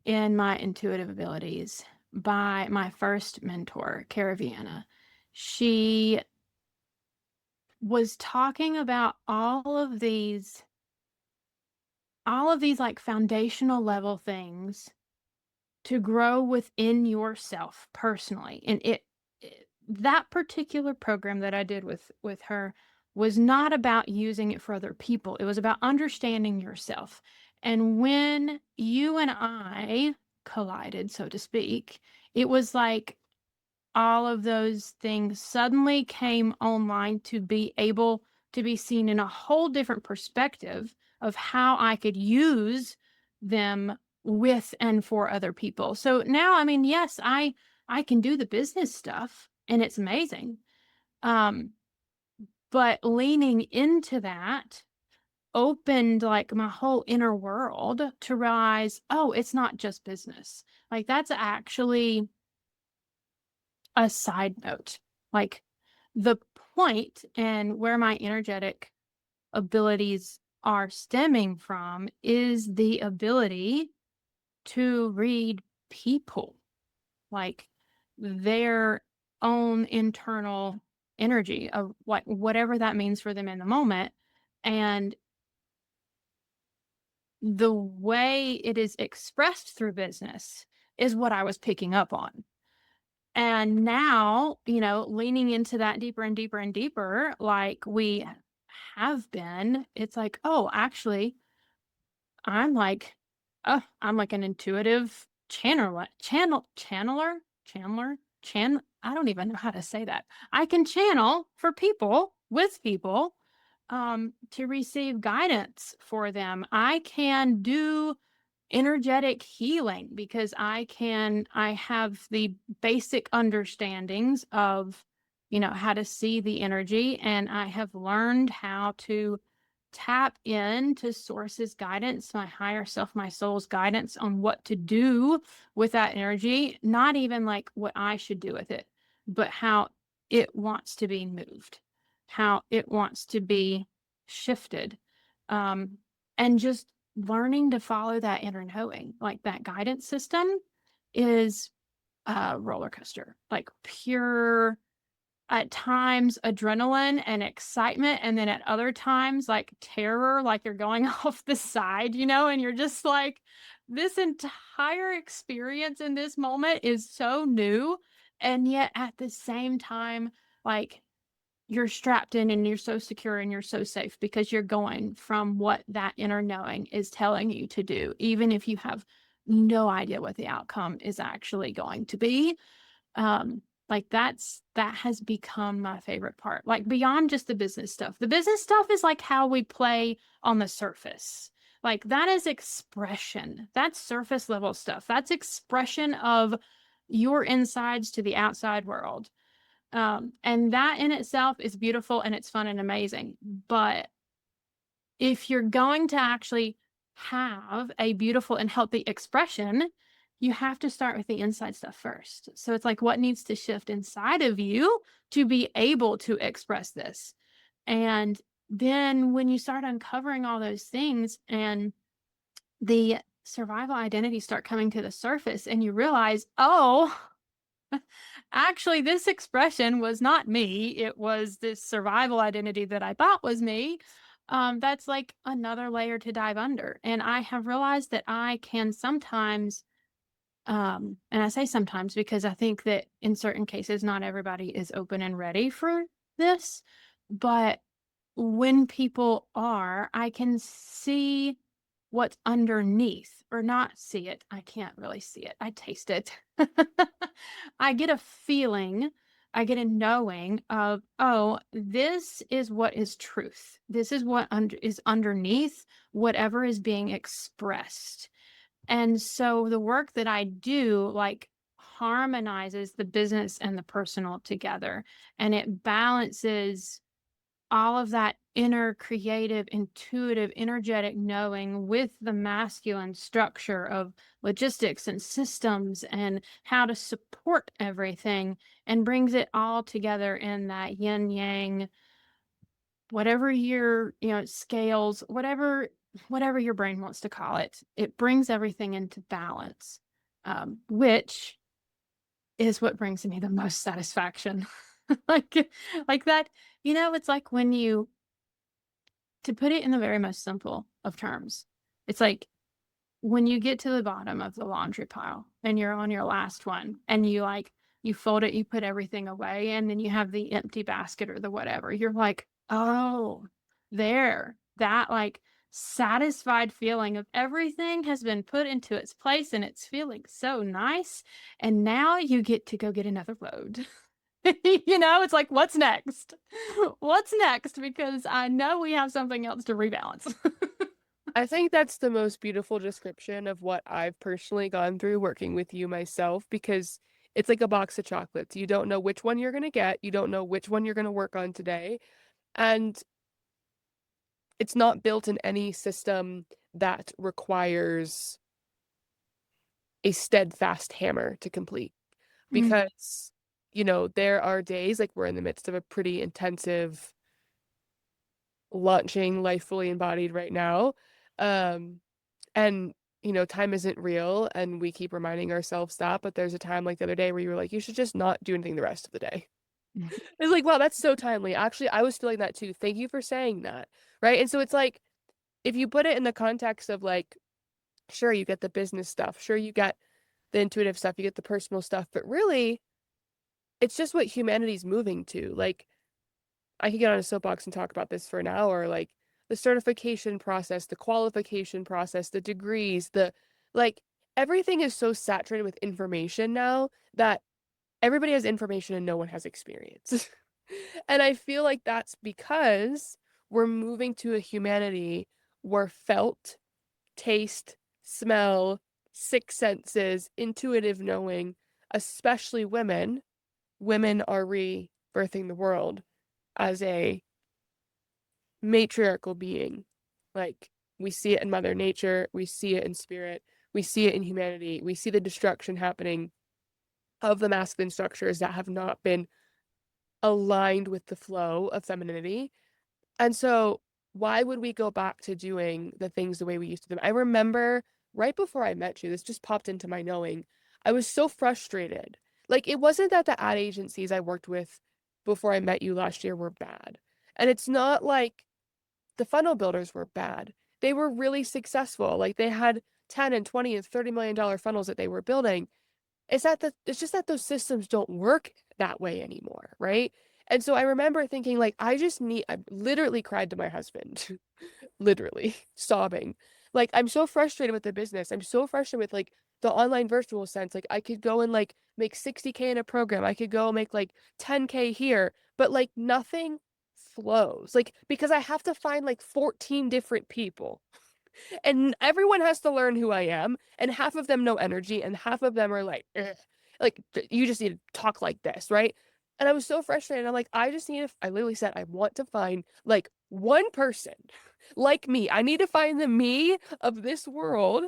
in my intuitive abilities by my first mentor, Caraviana, she was talking about all of these like foundational level things to grow within yourself personally. And that particular program that I did with her was not about using it for other people. It was about understanding yourself. And when you and I collided, so to speak, it was like all of those things suddenly came online to be able to be seen in a whole different perspective of how I could use them with and for other people. So now, I mean, yes, I can do the business stuff and it's amazing. Um, but leaning into that opened like my whole inner world to realize, oh, it's not just business. Like that's actually a side note. Like the point and where my energetic abilities are stemming from is the ability to read people, like their own internal energy of like whatever that means for them in the moment. And the way it is expressed through business is what I was picking up on. And now, leaning into that deeper and deeper and deeper, like we have been, it's like, oh, actually, I'm like, I'm like an intuitive I don't even know how to say that. I can channel for people with people, to receive guidance for them. I can do energetic healing because I have the basic understandings of, how to see the energy, and I have learned how to tap into source's guidance, my higher self, my soul's guidance on what to do with that energy, not even like what I should do with it, but how it wants to be moved, how it wants to be shifted. And just learning to follow that inner knowing, like that guidance system is a roller coaster, like pure, at times adrenaline and excitement, and then at other times like terror, like you're going off the side, and you're just like, this entire experience in this moment is so new, and yet at the same time, like you're strapped in and you're so secure and you're so safe because you're going from what that inner knowing is telling you to do, even if you have no idea what the outcome is actually going to be. Like that has become my favorite part, like beyond just the business stuff. The business stuff is like how we play on the surface. Like that is expression. That's surface level stuff. That's expression of your insides to the outside world. And that in itself is beautiful and it's fun and amazing. But if you're going to actually have a beautiful and healthy expression, you have to start with the inside stuff first. So it's like, what needs to shift inside of you to be able to express this? And then when you start uncovering all those things and the survival identities start coming to the surface and you realize, oh, actually, this expression was not me. It was this survival identity that I thought was me. That's like another layer to dive under. And I have realized that I can sometimes, and I say sometimes because I think that in certain cases, not everybody is open and ready for this. But when people are, I can see what's underneath, or not see it. I can't really see it. I taste it. I get a feeling, I get a knowing of, oh, this is what is truth. This is what is underneath whatever is being expressed. And so the work that I do, like, harmonizes the business and the personal together, and it balances all of that inner creative, intuitive, energetic knowing with the masculine structure of logistics and systems and how to support everything, and brings it all together in that yin yang, whatever your, scales, whatever your brain wants to call it. It brings everything into balance, which is what brings me the most satisfaction. like like that, it's like when you, to put it in the very most simple of terms, it's like when you get to the bottom of the laundry pile and you're on your last one and you fold it, you put everything away, and then you have the empty basket or the whatever. You're like, oh, there, that like satisfied feeling of everything has been put into its place and it's feeling so nice. And now you get to go get another load. It's like, what's next? What's next? Because I know we have something else to rebalance. I think that's the most beautiful description of what I've personally gone through working with you myself, because it's like a box of chocolates. You don't know which one you're going to get. You don't know which one you're going to work on today. And it's not built in any system that requires a steadfast hammer to complete. Mm. Because, there are days, like we're in the midst of a pretty intensive launching Life Fully Embodied right now. And time isn't real, and we keep reminding ourselves that, but there's a time like the other day where you were like, you should just not do anything the rest of the day. It's like, wow, that's so timely. Actually, I was feeling that too. Thank you for saying that. Right. And so it's like, if you put it in the context of like, sure, you get the business stuff, sure, you get the intuitive stuff, you get the personal stuff, but really, it's just what humanity's moving to. Like, I could get on a soapbox and talk about this for an hour, like the certification process, the qualification process, the degrees, like everything is so saturated with information now that everybody has information and no one has experience. And I feel like that's because we're moving to a humanity where felt, taste, smell, six senses, intuitive knowing, especially women are rebirthing the world as a matriarchal being. Like, we see it in Mother Nature, we see it in spirit, we see it in humanity, we see the destruction happening of the masculine structures that have not been aligned with the flow of femininity. And so, why would we go back to doing the things the way we used to do them? I remember right before I met you, this just popped into my knowing. I was so frustrated. Like, it wasn't that the ad agencies I worked with before I met you last year were bad. And it's not like the funnel builders were bad. They were really successful. Like, they had 10 and 20 and $30 million funnels that they were building. It's just that those systems don't work that way anymore, right? And so I remember thinking, like, I literally cried to my husband, literally sobbing. Like, I'm so frustrated with the business. I'm so frustrated with like the online virtual sense. Like, I could go and like make 60K in a program. I could go make like 10K here, but like nothing flows. Like, because I have to find like 14 different people, and everyone has to learn who I am, and half of them know energy, and half of them are like, "Ugh." Like, you just need to talk like this, right? And I was so frustrated. I'm like, I literally said, I want to find like one person like me. I need to find the me of this world,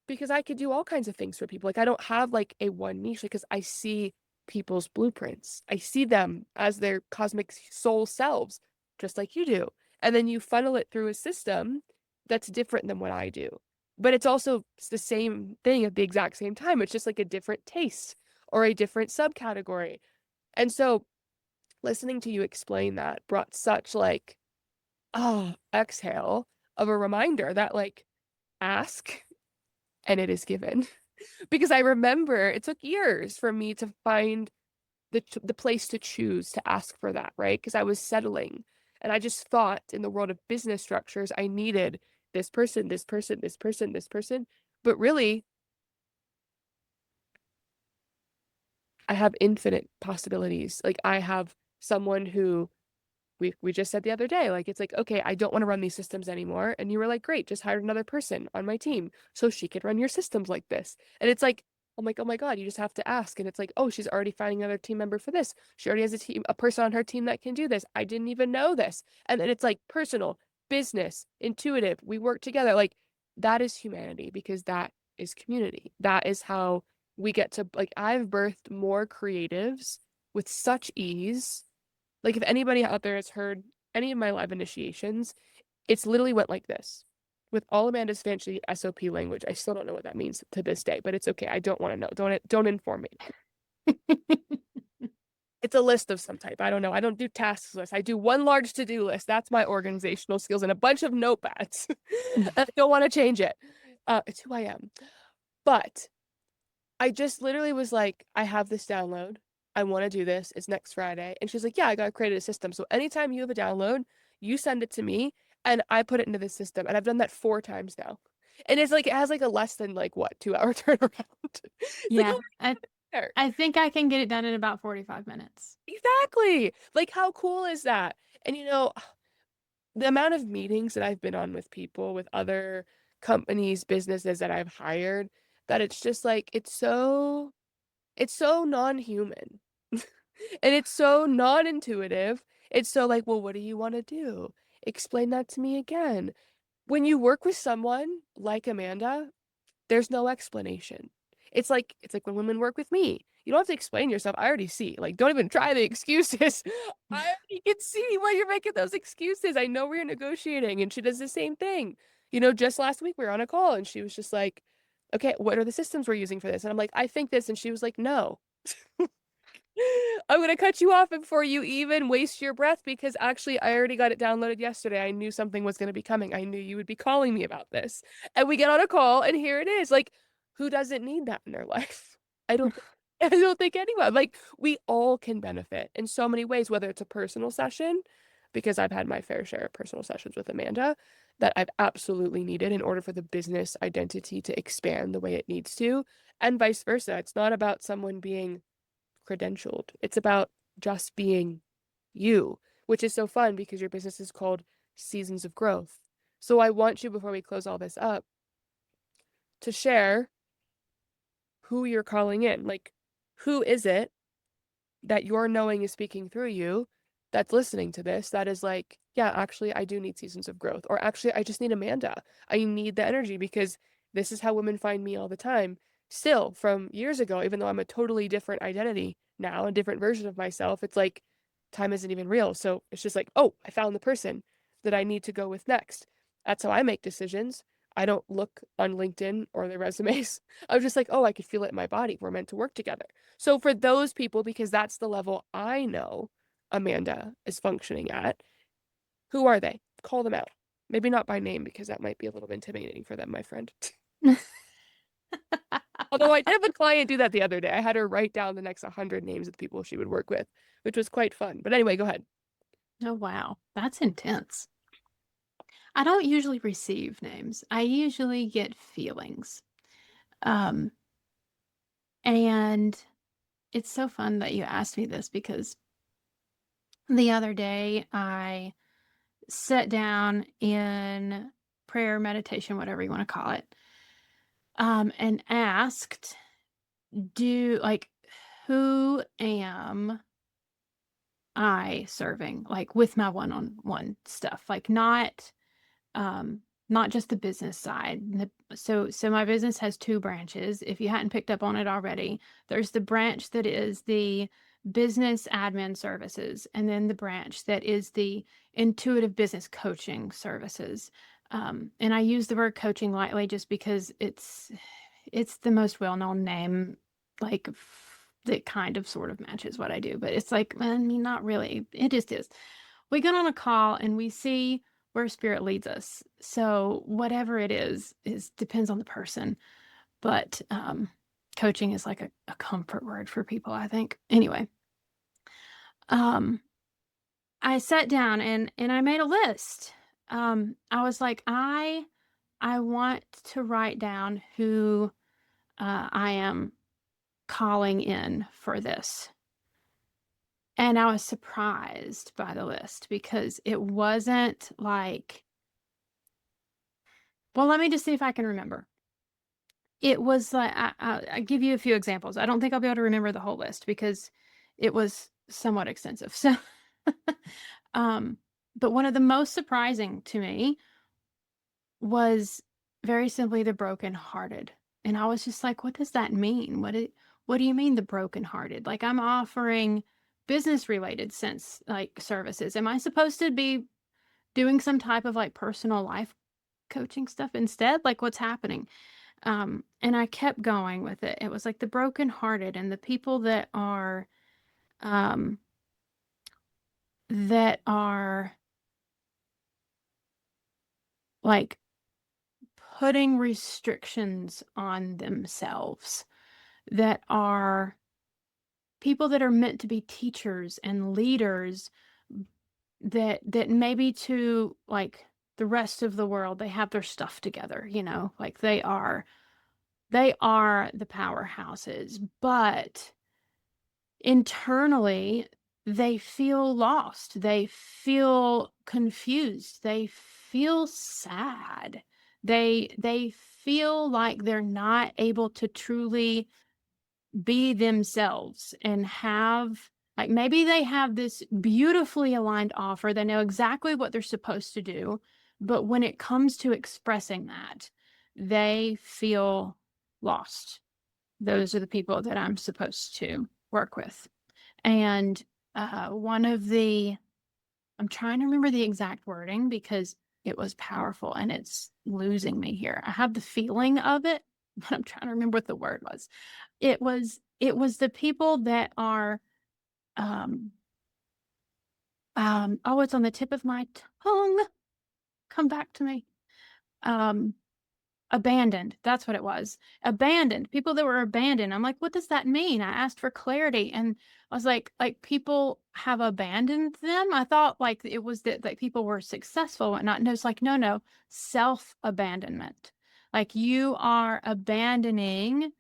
because I could do all kinds of things for people. Like, I don't have like a one niche, because I see people's blueprints. I see them as their cosmic soul selves, just like you do. And then you funnel it through a system that's different than what I do. But it's the same thing at the exact same time. It's just like a different taste or a different subcategory. And so listening to you explain that brought such like, exhale of a reminder that like, ask and it is given. Because I remember it took years for me to find the place to choose to ask for that, right? Because I was settling, and I just thought in the world of business structures I needed this person, this person, this person, this person. But really, I have infinite possibilities. Like, I have someone who we just said the other day, like, it's like, okay, I don't want to run these systems anymore. And you were like, great, just hire another person on my team so she could run your systems like this. And it's like, I'm like, oh my God, you just have to ask. And it's like, oh, she's already finding another team member for this. She already has a person on her team that can do this. I didn't even know this. And then it's like personal, business, intuitive. We work together. Like that is humanity because that is community. That is how we get to, like, I've birthed more creatives with such ease. Like if anybody out there has heard any of my live initiations, it's literally went like this. With all Amanda's fancy SOP language, I still don't know what that means to this day, but it's okay. I don't want to know. Don't inform me. It's a list of some type. I don't know. I don't do tasks lists. I do one large to-do list. That's my organizational skills and a bunch of notepads. I don't want to change it. It's who I am. But I just literally was like, I have this download. I want to do this. It's next Friday. And she's like, yeah, I got to create a system. So anytime you have a download, you send it to me and I put it into the system. And I've done that 4 times now. And it's like, it has like a less than like what, 2 hour turnaround. It's like, Yeah, oh, there. I think I can get it done in about 45 minutes. Exactly. Like, how cool is that? And the amount of meetings that I've been on with people, with other companies, businesses that I've hired, that it's just like, it's so non-human. And it's so non-intuitive. It's so like, well, what do you want to do? Explain that to me again. When you work with someone like Amanda, there's no explanation. It's like when women work with me. You don't have to explain yourself. I already see. Like, don't even try the excuses. I already can see why you're making those excuses. I know we're negotiating, and she does the same thing. Just last week we were on a call, and she was just like, "Okay, what are the systems we're using for this?" And I'm like, "I think this," and she was like, "No." I'm gonna cut you off before you even waste your breath because actually I already got it downloaded yesterday. I knew something was gonna be coming. I knew you would be calling me about this. And we get on a call and here it is. Like, who doesn't need that in their life? I don't I don't think anyone. Like, we all can benefit in so many ways, whether it's a personal session, because I've had my fair share of personal sessions with Amanda that I've absolutely needed in order for the business identity to expand the way it needs to, and vice versa. It's not about someone being credentialed. It's about just being you, which is so fun because your business is called Seasons of Growth. So I want you, before we close all this up, to share who you're calling in. Like, who is it that your knowing is speaking through you that's listening to this that is like, yeah, actually, I do need seasons of growth. Or actually, I just need Amanda. I need the energy because this is how women find me all the time. Still, from years ago, even though I'm a totally different identity now, a different version of myself, it's like time isn't even real. So it's just like, oh, I found the person that I need to go with next. That's how I make decisions. I don't look on LinkedIn or their resumes. I was just like, oh, I could feel it in my body. We're meant to work together. So for those people, because that's the level I know Amanda is functioning at, who are they? Call them out. Maybe not by name because that might be a little intimidating for them, my friend. Although I did have a client do that the other day. I had her write down the next 100 names of the people she would work with, which was quite fun. But anyway, go ahead. Oh, wow. That's intense. I don't usually receive names. I usually get feelings. Um, and it's so fun that you asked me this because the other day I sat down in prayer, meditation, whatever you want to call it, and asked, who am I serving? Like with my one-on-one stuff, like not just the business side. So my business has two branches. If you hadn't picked up on it already, there's the branch that is the business admin services, and then the branch that is the intuitive business coaching services. And I use the word coaching lightly just because it's the most well-known name, like that kind of sort of matches what I do. But it's like, I mean, not really. It just is. We get on a call and we see where spirit leads us. So whatever it is depends on the person. But coaching is like a comfort word for people, I think. Anyway, um, I sat down and I made a list. I was like, I want to write down who I am calling in for this. And I was surprised by the list because it wasn't like, well, let me just see if I can remember. It was like I give you a few examples. I don't think I'll be able to remember the whole list because it was somewhat extensive. So, um, but one of the most surprising to me was very simply the brokenhearted. And I was just like, what does that mean? What do you mean the brokenhearted? Like I'm offering business related sense like services. Am I supposed to be doing some type of like personal life coaching stuff instead? Like what's happening? And I kept going with it. It was like the brokenhearted and the people um, that are like putting restrictions on themselves, that are people that are meant to be teachers and leaders, that maybe to like the rest of the world, they have their stuff together, like they are the powerhouses, but internally, they feel lost. They feel confused. They feel sad. They feel like they're not able to truly be themselves and have like maybe they have this beautifully aligned offer. They know exactly what they're supposed to do, but when it comes to expressing that, they feel lost. Those are the people that I'm supposed to work with. And one of the, I'm trying to remember the exact wording because it was powerful and it's losing me here. I have the feeling of it, but I'm trying to remember what the word was. It was the people that are, um, oh, it's on the tip of my tongue. Come back to me. Um, Abandoned, that's what it was. Abandoned, people that were abandoned. I'm like, "What does that mean?" I asked for clarity, and I was like, people have abandoned them? I thought, like, it was that, like, people were successful and not. No, it's like, no, self-abandonment. Like, you are abandoning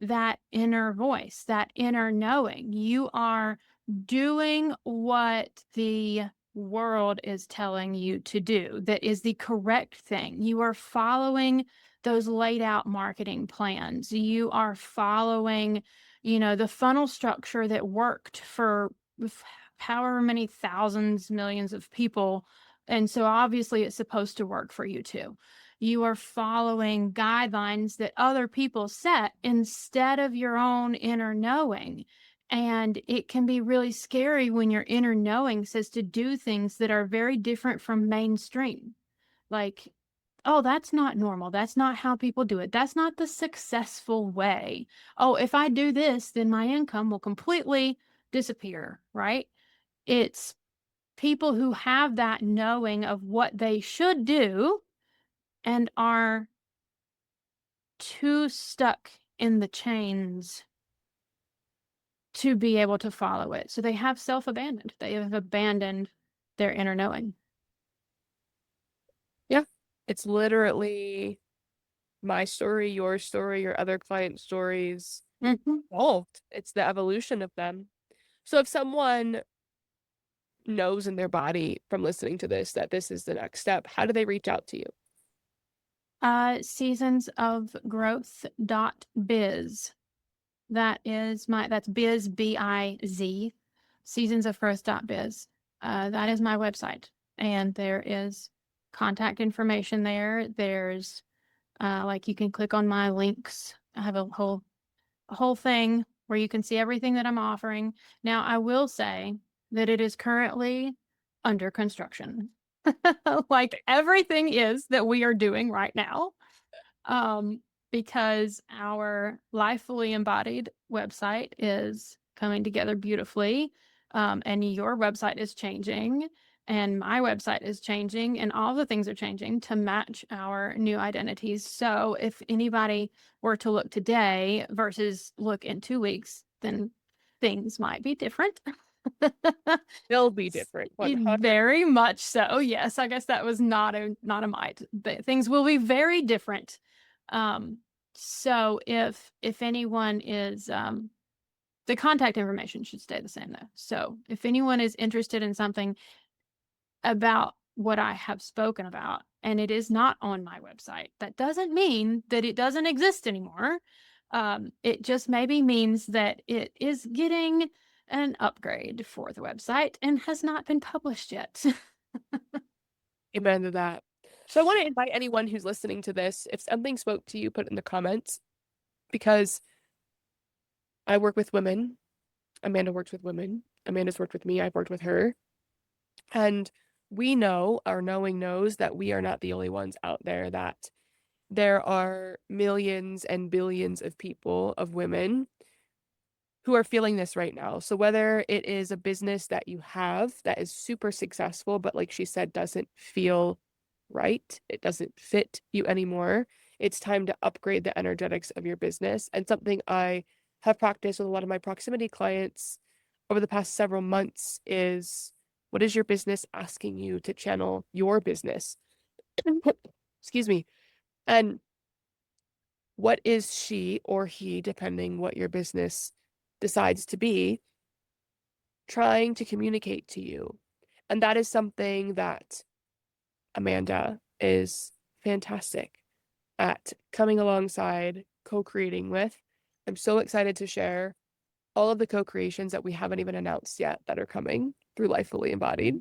that inner voice, that inner knowing. You are doing what the world is telling you to do, that is the correct thing. You are following those laid out marketing plans. You are following, the funnel structure that worked for however many thousands, millions of people. And so obviously it's supposed to work for you too. You are following guidelines that other people set instead of your own inner knowing. And it can be really scary when your inner knowing says to do things that are very different from mainstream. Like, oh, that's not normal. That's not how people do it. That's not the successful way. Oh, if I do this, then my income will completely disappear, right? It's people who have that knowing of what they should do and are too stuck in the chains to be able to follow it. So they have self-abandoned. They have abandoned their inner knowing. Yeah. It's literally my story, your other client stories Mhm. evolved. It's the evolution of them. So if someone knows in their body from listening to this that this is the next step, how do they reach out to you? Seasonsofgrowth.biz. That's biz, B-I-Z, seasonsofgrowth.biz. That is my website. And there is contact information there. There's, like you can click on my links. I have a whole thing where you can see everything that I'm offering. Now, I will say that it is currently under construction. Like everything is that we are doing right now. Um, because our Life Fully Embodied website is coming together beautifully. And your website is changing, and my website is changing, and all the things are changing to match our new identities. So if anybody were to look today versus look in 2 weeks, then things might be different. They'll be different. 100. Very much so. Yes, I guess that was not a might. Things will be very different. Um, so if anyone is the contact information should stay the same though. So if anyone is interested in something about what I have spoken about, and it is not on my website. That doesn't mean that it doesn't exist anymore. It just maybe means that it is getting an upgrade for the website and has not been published yet. Amen to that. So I want to invite anyone who's listening to this, if something spoke to you, put it in the comments, because I work with women. Amanda works with women. Amanda's worked with me. I've worked with her. And we know, our knowing knows, that we are not the only ones out there, that there are millions and billions of people, of women, who are feeling this right now. So whether it is a business that you have that is super successful, but like she said, doesn't feel right, it doesn't fit you anymore, it's time to upgrade the energetics of your business. And something I have practiced with a lot of my proximity clients over the past several months is, what is your business asking you to channel your business? Excuse me. And what is she or he, depending what your business decides to be, trying to communicate to you? And that is something that Amanda is fantastic at coming alongside, co-creating with. I'm so excited to share all of the co-creations that we haven't even announced yet that are coming through Life Fully Embodied,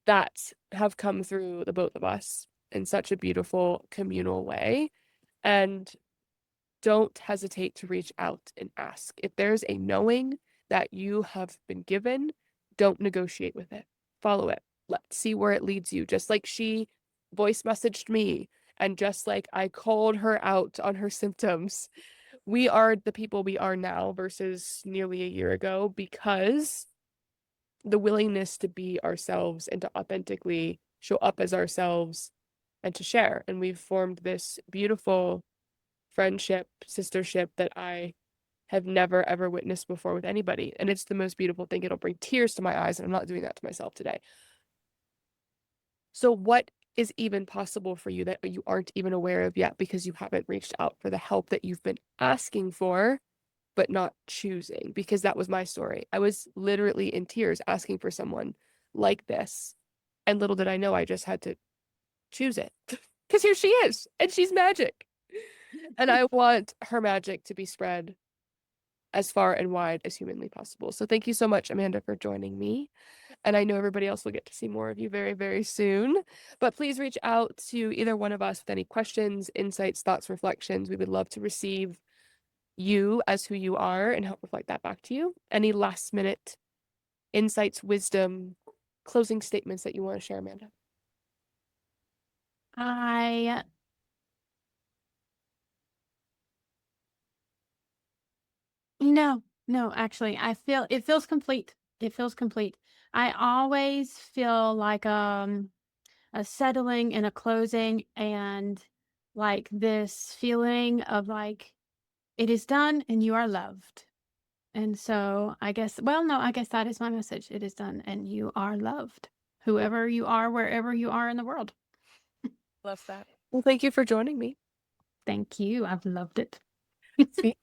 that have come through the both of us in such a beautiful communal way. And don't hesitate to reach out and ask. If there's a knowing that you have been given, don't negotiate with it. Follow it. Let's see where it leads you. Just like she voice messaged me, and just like I called her out on her symptoms, we are the people we are now versus nearly a year ago, because the willingness to be ourselves and to authentically show up as ourselves and to share. And we've formed this beautiful friendship, sistership that I have never ever witnessed before with anybody. And it's the most beautiful thing. It'll bring tears to my eyes, and I'm not doing that to myself today. So what is even possible for you that you aren't even aware of yet because you haven't reached out for the help that you've been asking for, but not choosing? Because that was my story. I was literally in tears asking for someone like this. And little did I know, I just had to choose it. Because here she is, and she's magic. And I want her magic to be spread as far and wide as humanly possible. So thank you so much, Amanda, for joining me. And I know everybody else will get to see more of you very, very soon. But please reach out to either one of us with any questions, insights, thoughts, reflections. We would love to receive you as who you are and help reflect that back to you. Any last minute insights, wisdom, closing statements that you want to share, Amanda? I no, actually, I feel it feels complete. It feels complete. I always feel like a settling and a closing, and like this feeling of like it is done and you are loved. And so I guess, well, no, I guess that is my message. It is done and you are loved, whoever you are, wherever you are in the world. Love that. Well, thank you for joining me. Thank you. I've loved it. See